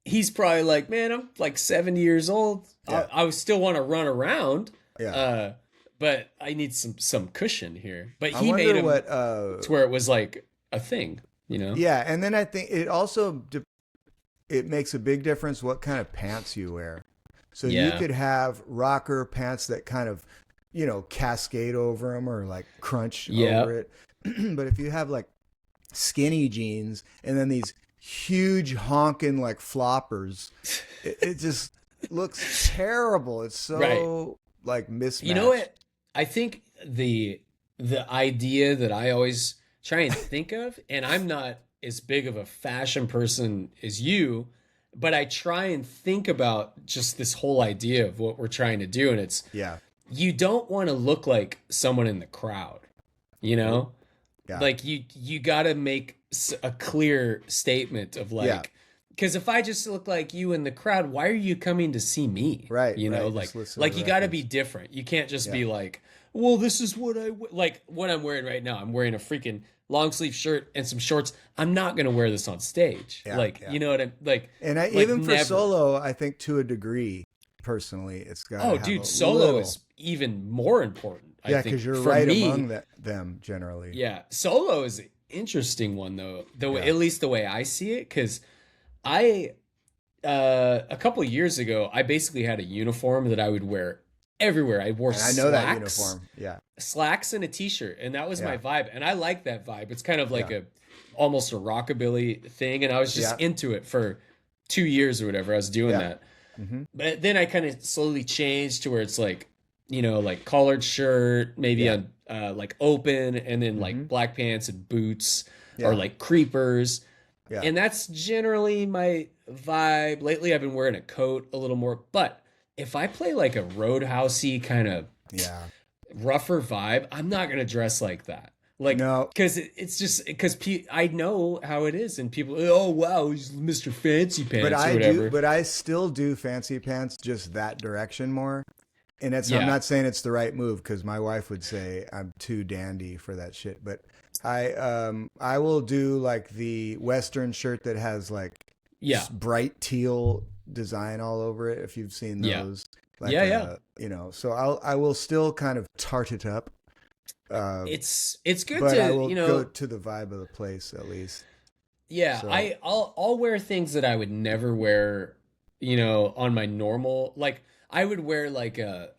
He's probably like, man, I'm like 70 years old. Yeah. I still want to run around. Yeah. But I need some cushion here. But I he wonder made him what, to where it was like a thing, Yeah, and then I think it also it makes a big difference what kind of pants you wear. So you could have rocker pants that kind of cascade over them or like crunch over it. But if you have like skinny jeans and then these huge honking like floppers, it just looks terrible. It's so like mismatched. You know what? I think the idea that I always try and think of, and I'm not as big of a fashion person as you, but I try and think about just this whole idea of what we're trying to do, and it's you don't want to look like someone in the crowd, like you got to make a clear statement of like, because if I just look like you in the crowd, why are you coming to see me? Right. Like you got to be different. You can't just be like, well, this is what like what I'm wearing right now. I'm wearing a freaking long sleeve shirt and some shorts, I'm not gonna wear this on stage. You know what I'm like. And even for solo, I think to a degree, personally, it's got. Oh, dude, solo is even more important. Yeah, because you're right among them generally. Yeah, solo is an interesting one though. At least the way I see it, because I a couple of years ago, I basically had a uniform that I would wear everywhere. I wore slacks. I know that uniform. Yeah. Slacks and a t-shirt. And that was my vibe. And I like that vibe. It's kind of like almost a rockabilly thing. And I was just into it for 2 years or whatever. I was doing that. Mm-hmm. But then I kind of slowly changed to where it's like, you know, like collared shirt, maybe on like open, and then like black pants and boots or like creepers. Yeah. And that's generally my vibe. Lately, I've been wearing a coat a little more. But if I play like a roadhousey kind of rougher vibe, I'm not going to dress like that. Like, no, because it's just because I know how it is, and people, oh wow, he's Mr. Fancy Pants or whatever. But I still do fancy pants, just that direction more. And I'm not saying it's the right move, because my wife would say I'm too dandy for that shit. But I will do like the Western shirt that has like bright teal design all over it. If you've seen those, like, you know. So I will still kind of tart it up. It's good but to I will go to the vibe of the place at least. Yeah, so. I'll wear things that I would never wear, you know, on my normal. Like I would wear like a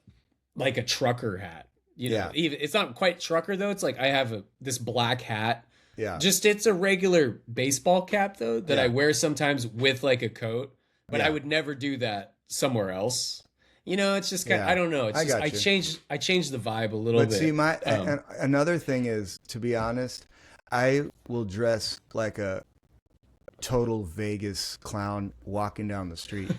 trucker hat. You know, even it's not quite trucker though. It's like I have this black hat. Yeah. Just it's a regular baseball cap though that I wear sometimes with like a coat, but I would never do that somewhere else. You know, it's just kind of, I don't know. It's just I changed the vibe a little bit. But see, another thing is, to be honest, I will dress like a total Vegas clown walking down the street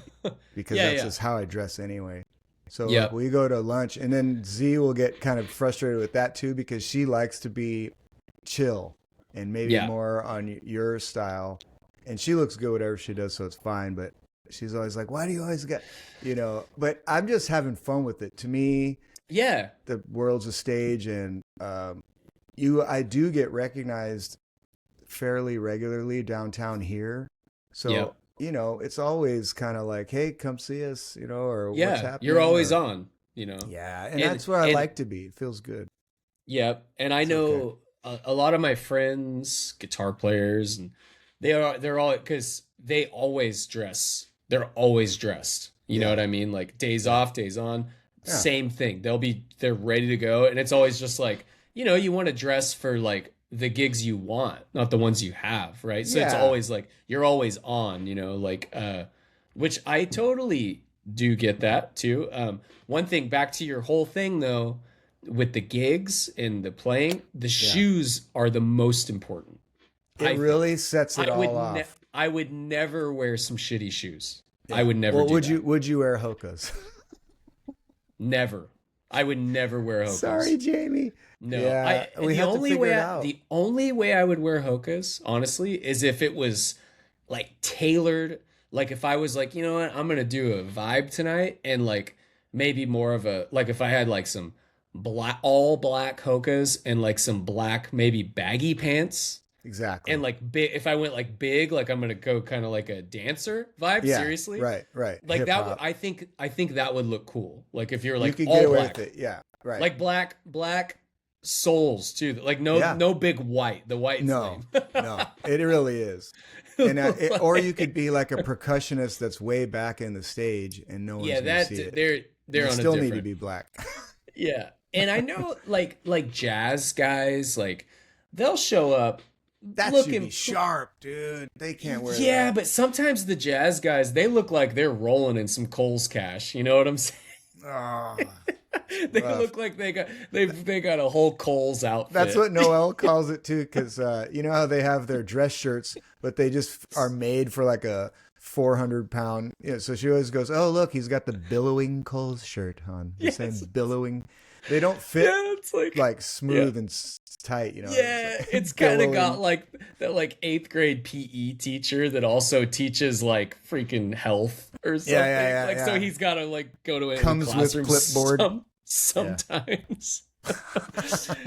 because that's just how I dress anyway. So like, we go to lunch, and then Z will get kind of frustrated with that too, because she likes to be chill and maybe more on your style, and she looks good whatever she does, so it's fine. But she's always like, "Why do you always get, you know?" But I'm just having fun with it. To me, the world's a stage, and I do get recognized fairly regularly downtown here, so. You know, it's always kind of like, hey, come see us, you know, or what's happening. You're always on, you know. Yeah, and that's where I like to be. It feels good. Yeah, and I know a lot of my friends, guitar players, and they're all, because they always dress. They're always dressed. You know what I mean? Like days off, days on, same thing. They're ready to go, and it's always just like, you know, you want to dress for like the gigs you want, not the ones you have, right? So it's always like you're always on, you know, like which I totally do get that too. One thing, back to your whole thing though, with the gigs and the playing, the shoes are the most important. It really sets it all off. I would never wear some shitty shoes. I would never do that. Would you wear Hoka's? Never. I would never wear Hoka's. Sorry, Jamie. No, the only way I would wear Hoka's, honestly, is if it was like tailored. Like if I was like, you know what, I'm gonna do a vibe tonight, and like maybe more of a, like if I had like some all black Hoka's and like some black maybe baggy pants. Exactly. And like big, if I went like big, like I'm gonna go kind of like a dancer vibe. Seriously, right. Like hip-hop. I think that would look cool. Like if you're like you could all get away black, with it. Right. Like black soles too. Like no big white. The white's no, it really is. And or you could be like a percussionist that's way back in the stage, and no one's gonna see it. They're on still a need to be black. Yeah, and I know like jazz guys, like they'll show up. That should be sharp, dude. They can't wear that. Yeah, but sometimes the jazz guys, they look like they're rolling in some Kohl's cash. You know what I'm saying? Oh, they look like they got a whole Kohl's outfit. That's what Noelle calls it too, because you know how they have their dress shirts, but they just are made for like a 400-pound. You know, so she always goes, "Oh, look, he's got the billowing Kohl's shirt on." The same billowing. They don't fit it's like smooth and tight, you know. Yeah, it's kind of got like that like 8th grade PE teacher that also teaches like freaking health or something. So he's got to like go to a comes with clipboard sometimes.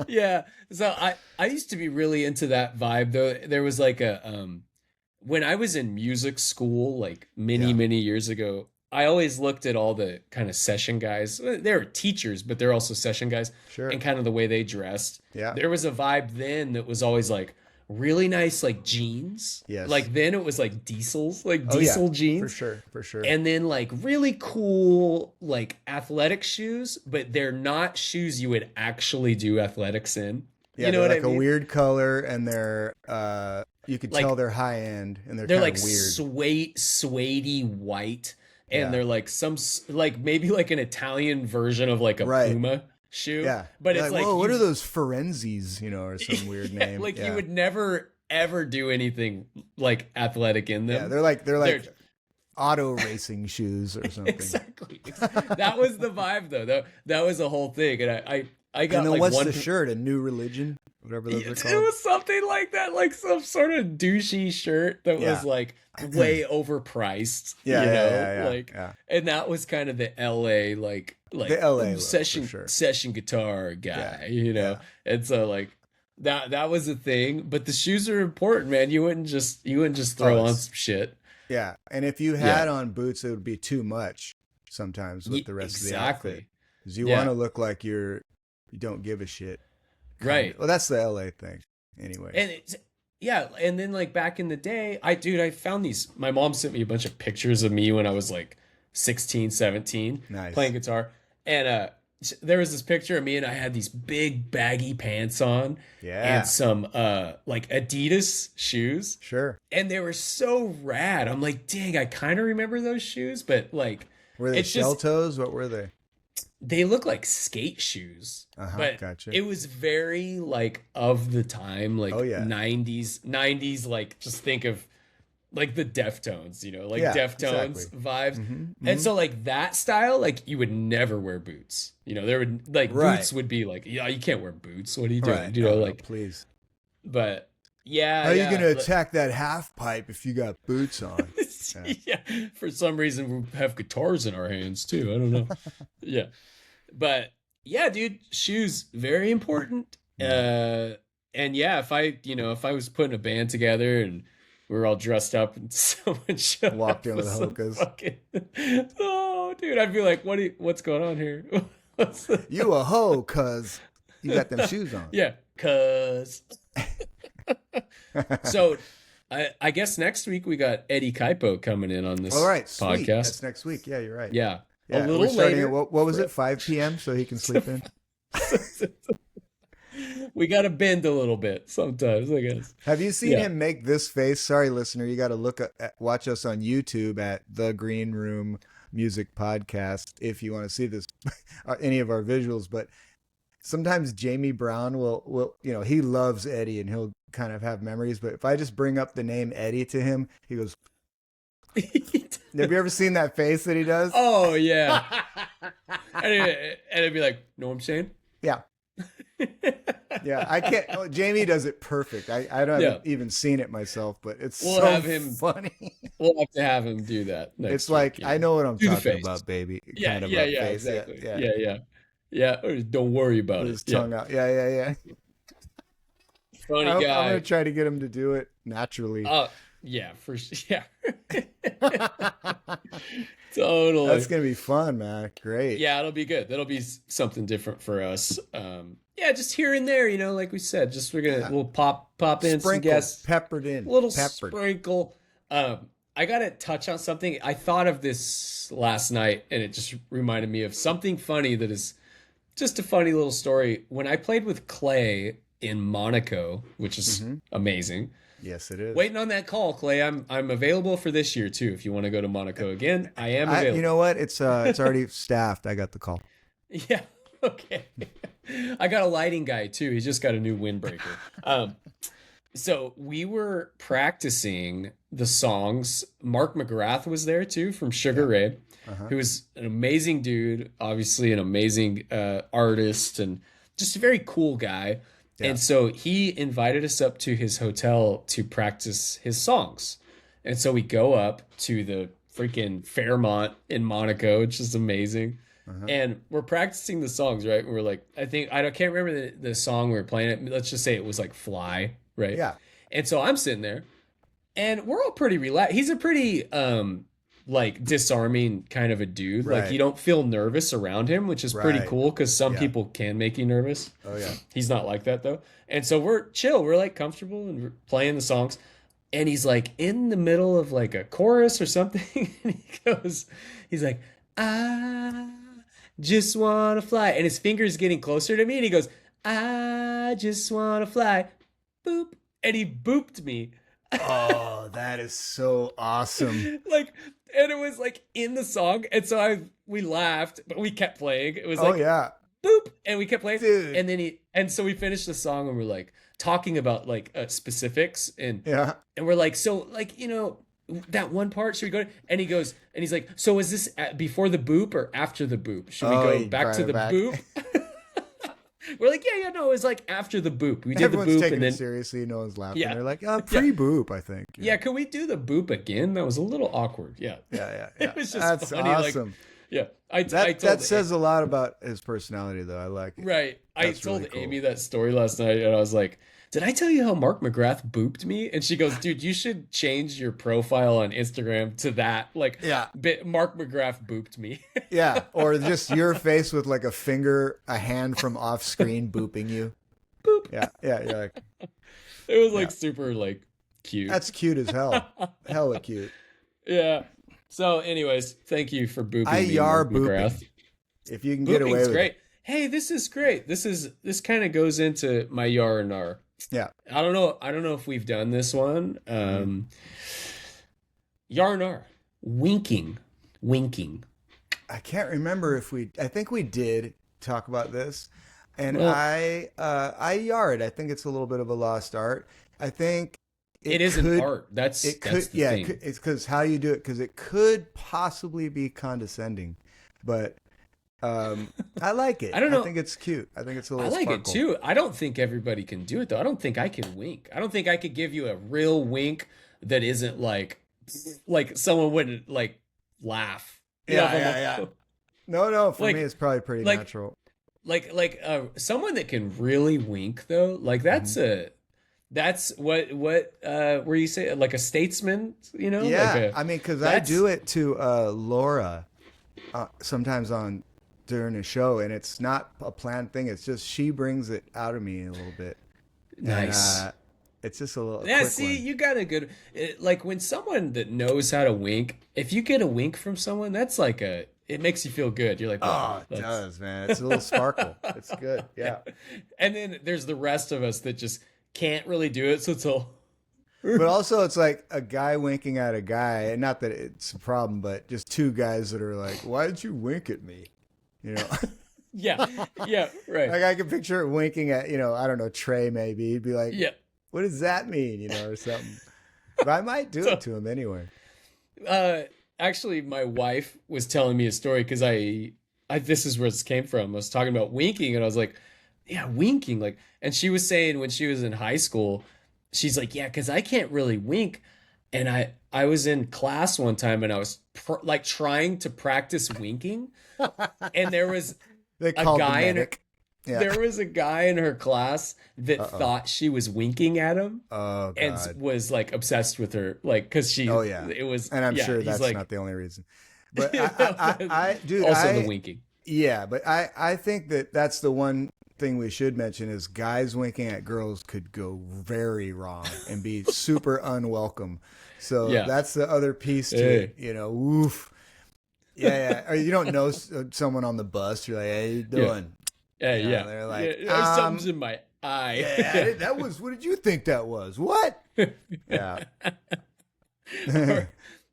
Yeah. So I used to be really into that vibe though. There was like a when I was in music school, like many, Yeah, many years ago, I always looked at all the kind of session guys. They're teachers, but they're also session guys, sure. and kind of the way they dressed. Yeah. There was a vibe then that was always like really nice, like jeans. Yes. Like then it was like diesels, like Oh yeah, diesel for jeans. sure, for sure. And then like really cool, like athletic shoes, but they're not shoes you would actually do athletics in. Yeah, You know they're what like I mean? a weird color, and they're you could Like tell they're high end, and they're they're kind like of weird. suedey white, and Yeah. they're like like maybe like an Italian version of like a Right. Puma shoe. Yeah, But You're it's like, like whoa, what you- are those Ferenzis? Or some weird Yeah, name. like Yeah. you would never ever do anything like athletic in them. Yeah, they're like They're- auto racing shoes or something. exactly. That was the vibe though. That was the whole thing, and I got And then like what's one. the shirt? A New Religion, whatever those are It called. was something like that, like some sort of douchey shirt that Yeah. was like way overpriced. Yeah, you yeah, know? yeah, yeah, like, yeah. and that was kind of the LA like The LA look, for session sure. session guitar guy, Yeah. and so like that was a thing. But the shoes are important, man. You wouldn't just throw on it's- some shit. Yeah, and if you had on boots, it would be too much sometimes with the rest of the outfit. Because you Yeah. want to look like you don't give a shit. Right. Well, that's the LA thing, anyway. And it's, yeah, and then like back in the day, I found these. My mom sent me a bunch of pictures of me when I was like 16, 17, Nice. playing guitar. And there was this picture of me, and I had these big baggy pants on, Yeah. and some like Adidas shoes, Sure. and they were so rad. I'm like, dang, I kind of remember those shoes, but like Were they it's shell just- toes? What were they? they look like skate shoes. Uh-huh, But gotcha. it was very like of the time, like Oh, yeah. 90s, like just think of like the Deftones, like Yeah, Deftones exactly. vibes. Mhm, And mhm. so like that style, like you would never wear boots. There would like Right. boots would be like, yeah, you can't wear boots. What are you doing? Right. You know, Oh, no, like, please. but yeah. How are you yeah, going to but- attack that half pipe if you got boots on? yeah. For some reason we have guitars in our hands too. I don't know. Yeah. But yeah, dude, shoes very important. And yeah, if I was putting a band together and we were all dressed up and someone showed Walked up in with some hokas. fucking, oh, dude, I'd be like, what's going on here? What's the- You a hoe, cuz you got them shoes on. yeah, cuz. So I guess next week we got Eddie Kaipo coming in on this All right, sweet. podcast. That's next week. Yeah, you're right. Yeah. Yeah, A we're little starting later. at, what was it, 5 p.m. so he can sleep in? We got to bend a little bit sometimes, I guess. Have you seen Yeah. him make this face? Sorry, listener, you got to watch us on YouTube at The Green Room Music Podcast if you want to see this, any of our visuals. But sometimes Jamie Brown will he loves Eddie and he'll kind of have memories. But if I just bring up the name Eddie to him, he goes, have you ever seen that face that he does? Oh yeah. and it'd be like, know what I'm saying? Yeah. Yeah, I can't. Oh, Jamie does it perfect. I haven't Yeah. even seen it myself, but it's We'll so have him- funny. We'll have to have him do that. Next It's like, week, I know what I'm Do the talking face. about, baby. Yeah, kind of yeah, a yeah, face. exactly. Yeah. Yeah. Or don't worry about With it. his Yeah. tongue out. Yeah. Funny I'm guy. gonna try to get him to do it naturally. Yeah, for sure. Yeah. Totally. That's gonna be fun, man. Great. Yeah, it'll be good. That'll be something different for us. Yeah, just here and there, like we said, just we'll pop in some Sprinkle, guests, peppered in, little peppered. sprinkle. I gotta touch on something. I thought of this last night, and it just reminded me of something funny that is just a funny little story. When I played with Clay in Monaco, which is amazing. Yes, it is. Waiting on that call, Clay. I'm available for this year too. If you want to go to Monaco again, I am available. You know what? It's already staffed. I got the call. Yeah. Okay. I got a lighting guy too. He's just got a new windbreaker. So we were practicing the songs. Mark Mcgrath was there too from Sugar Ray, who is an amazing dude, obviously an amazing artist and just a very cool guy. Yeah. And so he invited us up to his hotel to practice his songs. And so we go up to the freaking Fairmont in Monaco, which is amazing. And we're practicing the songs, right? And we're like, I can't remember the song we were playing. Let's just say it was like Fly, right? Yeah. And so I'm sitting there and we're all pretty relaxed. He's a pretty like disarming kind of a dude. Right. Like you don't feel nervous around him, which is pretty Right. cool because some people can make you nervous. Oh yeah. He's not like that though. And so we're chill. We're like comfortable and we're playing the songs. And he's like in the middle of like a chorus or something. And he's like, I just want to fly. And his finger's getting closer to me. And he goes, I just want to fly. Boop. And he booped me. Oh, that is so awesome. Like, and it was like in the song. And so we laughed, but we kept playing. It was Oh like, yeah. boop. And we kept playing. Dude. And then so we finished the song and we're like talking about like specifics. And we're like, so like, that one part, should we go? And he goes, and he's like, so is this before the boop or after the boop? Should we go back to the boop? We're like, yeah, no, it was like after the boop. We did Everyone's the boop taking and then it seriously. No one's laughing. Yeah. They're like, pre-boop, I think. yeah, could we do the boop again? That was a little awkward. Yeah. Yeah. It was just That's funny. awesome. Like, yeah. I That told says a lot about his personality, though. I like it. Right. I That's told really cool. Amy that story last night and I was like, did I tell you how Mark Mcgrath booped me? And she goes, dude, you should change your profile on Instagram to that. Like, Mark Mcgrath booped me. Yeah. Or just your face with like a hand from off screen booping you. Boop. Yeah. You're like, It was like super like cute. that's cute as hell. Hella cute. Yeah. So anyways, thank you for booping I me, yar Mark McGrath. booping. If you can get away Booping's with great. it. Hey, this is great. This kind of goes into my yar and nar. Yeah. I don't know if we've done this one. Yar and nar. Winking. I can't remember I think we did talk about this. And Well, I yard. I think it's a little bit of a lost art. I think it is an art. That's the thing. It's because how you do it, because it could possibly be condescending, but I like it. I don't know. I think it's cute. I think it's a I little like sparkle. it too. I don't think everybody can do it though. I don't think I can wink. I don't think I could give you a real wink that isn't like someone wouldn't like laugh. Yeah. No. For Like- me, it's probably pretty like- natural. Like someone that can really wink though, like that's what where you say like a statesman, Yeah, like because I do it to Laura sometimes during a show, and it's not a planned thing. It's just she brings it out of me a little bit. nice. And, it's just a little. Yeah, quick see, one. you got a good like when someone that knows how to wink. If you get a wink from someone, that's like it makes you feel good. You're like, Oh, wow, it does, man. It's a little sparkle. It's good. Yeah. And then there's the rest of us that just can't really do it. So it's all But also, it's like a guy winking at a guy, and not that it's a problem, but just two guys that are like, "Why did you wink at me?" You know, yeah, right. like I can picture it winking at, I don't know, Trey maybe. He'd be like, Yeah. "What does that mean?" Or something. But I might do it to him anyway. Actually, my wife was telling me a story because I this is where this came from. I was talking about winking, and I was like, yeah, winking, like, and she was saying when she was in high school, she's like, yeah, because I can't really wink, and I was in class one time and I was like trying to practice winking, and there was They a called guy the in her. medic. Yeah. There was a guy in her class that thought she was winking at him. Oh, God. And was like obsessed with her, like, because she. Oh, yeah. It was, And I'm yeah, sure he's that's like, not the only reason. But dude, also the winking. Yeah, but I think that's the one thing we should mention is guys winking at girls could go very wrong and be super unwelcome. So Yeah. that's the other piece to it. Oof. Yeah. Or you don't know someone on the bus. You're like, "Hey, how you doing?" Yeah. They're like, something's in my eye. Yeah, that was. What did you think that was? What? Yeah.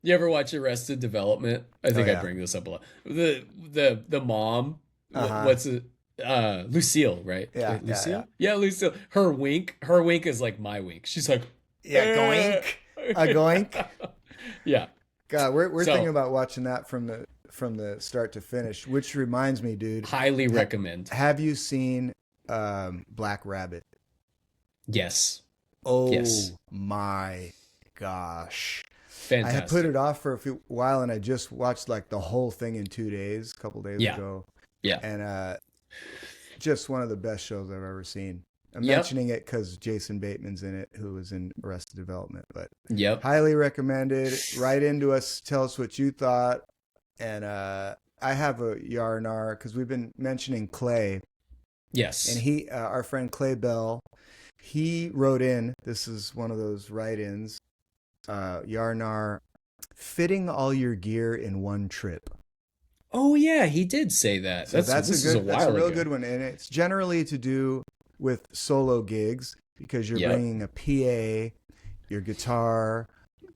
You ever watch Arrested Development? I think I bring this up a lot. The mom, what's it? Lucille, right? Yeah, Wait, Lucille? yeah. Yeah, Lucille. Her wink is like my wink. She's like, Yeah, goink, a goink. yeah. God, we're So- thinking about watching that from the start to finish. Which reminds me, dude, Highly recommend. have you seen Black Rabbit? Yes. Oh Yes. my gosh! I had put Fantastic. it off for a while, and I just watched like the whole thing in 2 days, a couple days Yeah. ago, Yeah. and just one of the best shows I've ever seen. I'm Yep. mentioning it because Jason Bateman's in it, who was in Arrested Development, but Yep. highly recommended. Write into us, tell us what you thought, and I have a Yarnar because we've been mentioning Clay, Yes. and our friend Clay Bell, he wrote in. This is one of those write-ins. Yarnar, fitting all your gear in one trip. Oh yeah, he did say that. So This is a that's a while real ago. good one, and it's generally to do with solo gigs because you're Yep. bringing a PA, your guitar,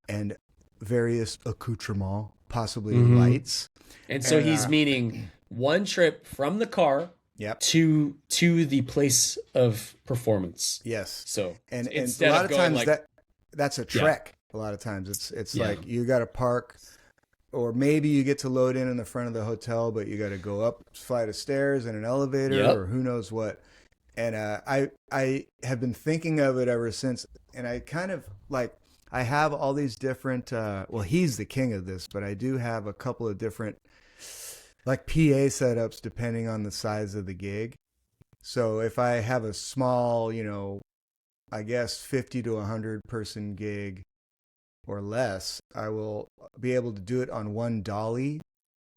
and various accoutrements, possibly Mhm. lights. And so And, he's meaning one trip from the car Yep. to the place of performance. Yes. So And instead a lot of of going times like, that's a trek. A lot of times it's Yeah. like you got to park, or maybe you get to load in the front of the hotel, but you got to go up a flight of stairs and an elevator, Yep. or who knows what. And I have been thinking of it ever since, and I kind of like I have all these different. Well, he's the king of this, but I do have a couple of different like PA setups depending on the size of the gig. So if I have a small, I guess 50 to 100 person gig or less, I will be able to do it on one dolly,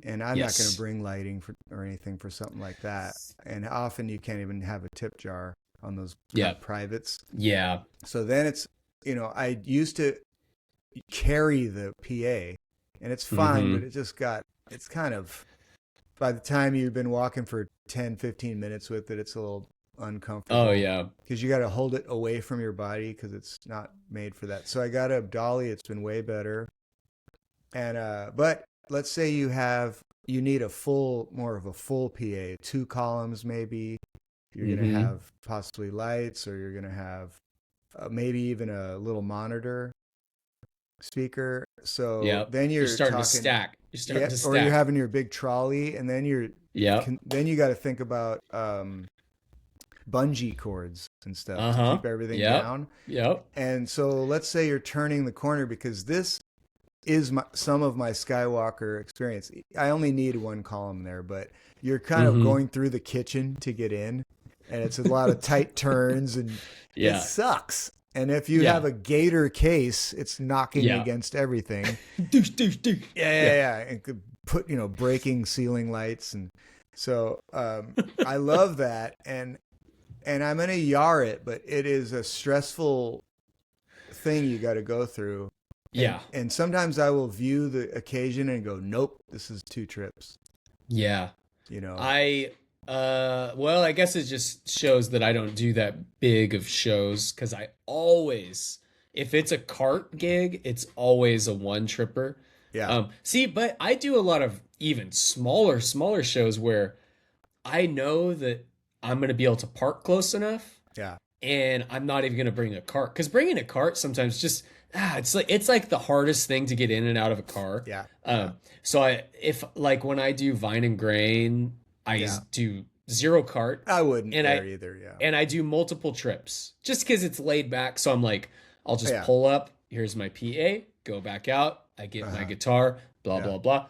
and I'm not going Yes. to bring lighting or anything for something like that. And often you can't even have a tip jar on those Yeah. privates. yeah, So then it's, I used to carry the PA, and it's fine, Mhm. but it's kind of, by the time you've been walking for 10, 15 minutes with it, it's a little uncomfortable. oh yeah, Because you got to hold it away from your body because it's not made for that. So I got a dolly. It's been way better. And but let's say you need more of a full PA, 2 columns maybe. You're Mhm. gonna have possibly lights, or you're gonna have maybe even a little monitor speaker. So yeah. then You're starting talking, to stack. You're starting yeah, to stack. or you're having your big trolley, and then yeah. then you got to think about bungee cords and stuff to Uh-huh. keep everything Yep. down. Yep. And so let's say you're turning the corner, because this is some of my Skywalker experience. I only need 1 column there, but you're kind of Mhm. going through the kitchen to get in, and it's a lot of tight turns, and Yeah. it sucks. And if you Yeah. have a gator case, it's knocking Yeah. against everything. Douche, douche, douche. Yeah. And could put, breaking ceiling lights. And so I love that. And I'm going to yar it, but it is a stressful thing you got to go through. Yeah. And sometimes I will view the occasion and go, nope, this is 2 trips. Yeah. Well, I guess it just shows that I don't do that big of shows, because I always, if it's a cart gig, it's always a one tripper. yeah. See, but I do a lot of even smaller shows where I know that I'm going to be able to park close enough, Yeah. and I'm not even going to bring a cart, because bringing a cart sometimes just it's like the hardest thing to get in and out of a car. Yeah. So when I do Vine and Grain, I Yeah. do 0 cart, I wouldn't and there either. Yeah. and I do multiple trips just because it's laid back. So I'm like, I'll just Yeah. pull up. Here's my PA. Go back out. I get my guitar. Blah Yeah. blah blah.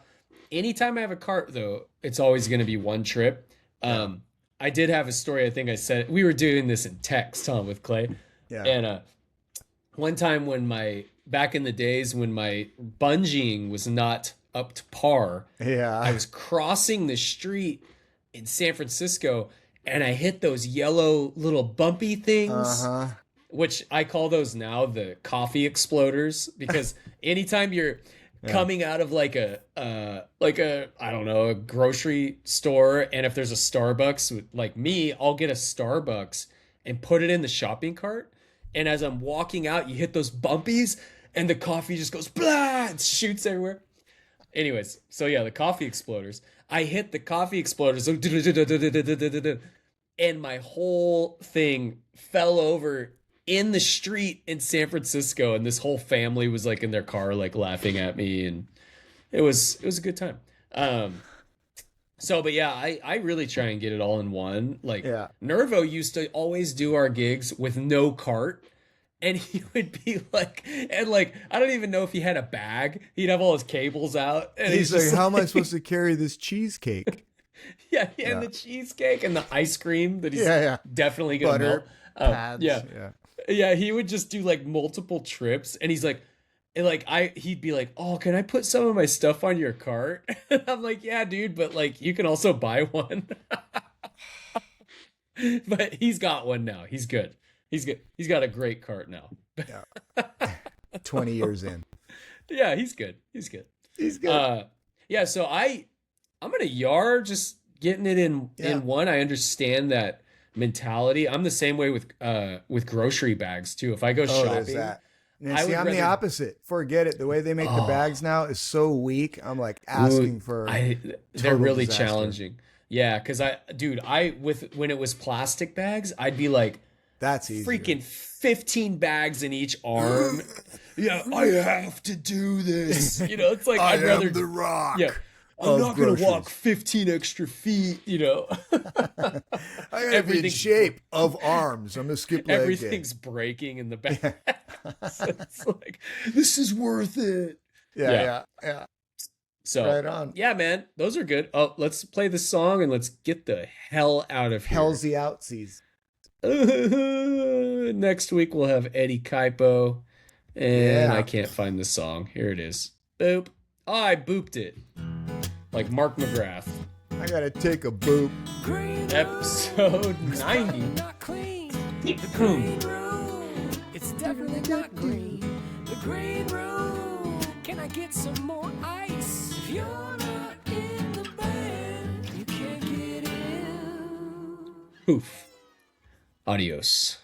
Anytime I have a cart, though, it's always going to be one trip. I did have a story. I think I said we were doing this in text, Tom, with Clay. Yeah. And one time back in the days when my bungeeing was not up to par, Yeah. I was crossing the street in San Francisco, and I hit those yellow little bumpy things, which I call those now the coffee exploders, because anytime you're coming out of like a I don't know, a grocery store, and if there's a Starbucks, like me, I'll get a Starbucks and put it in the shopping cart, and as I'm walking out, you hit those bumpies, and the coffee just goes blah, and shoots everywhere. Anyways, so yeah, the coffee exploders. I hit the coffee exploders, and my whole thing fell over in the street in San Francisco, and this whole family was like in their car, like laughing at me, and it was a good time. But yeah, I really try and get it all in one. Like Yeah. Nervo used to always do our gigs with no cart, and he would be like, and like, I don't even know if he had a bag. He'd have all his cables out. And He's like, just how am I supposed to carry this cheesecake? Yeah, and the cheesecake and the ice cream that he's definitely gonna Butter, melt. pads. Yeah. He would just do like multiple trips, and he's like, he'd be like, "Oh, can I put some of my stuff on your cart?" And I'm like, "Yeah, dude, but like, you can also buy one." But he's got one now. He's good. He's good. He's got a great cart now. Yeah. 20 years in. Yeah, he's good. He's good. He's good. Yeah. So I'm in a yard, just getting it in one. I understand that mentality. I'm the same way with grocery bags too. If I go shopping, there's that. Yeah, see, I'm the opposite. Forget it. The way they make the bags now is so weak. I'm like asking for. They're really disaster. challenging. Yeah, because when it was plastic bags, I'd be like, that's easy. Freaking 15 bags in each arm. Yeah, I have to do this. You know, it's like I'd rather the Rock. Yeah. I'm not going to walk 15 extra feet, you know. I gotta be in shape of arms. I'm going to skip leg Everything's day. breaking in the back. So it's like, this is worth it. Yeah. So, right on. Yeah, man, those are good. Oh, let's play the song and let's get the hell out of here. Hell's the outsies. Next week we'll have Eddie Kaipo. And I can't find the song. Here it is. Boop. Oh, I booped it. Like Mark McGrath. I gotta take a boop. Episode 90. Not clean. The green room. It's definitely not green. The green room. Can I get some more ice? If you're not in the band, you can't get in. Poof. Adios.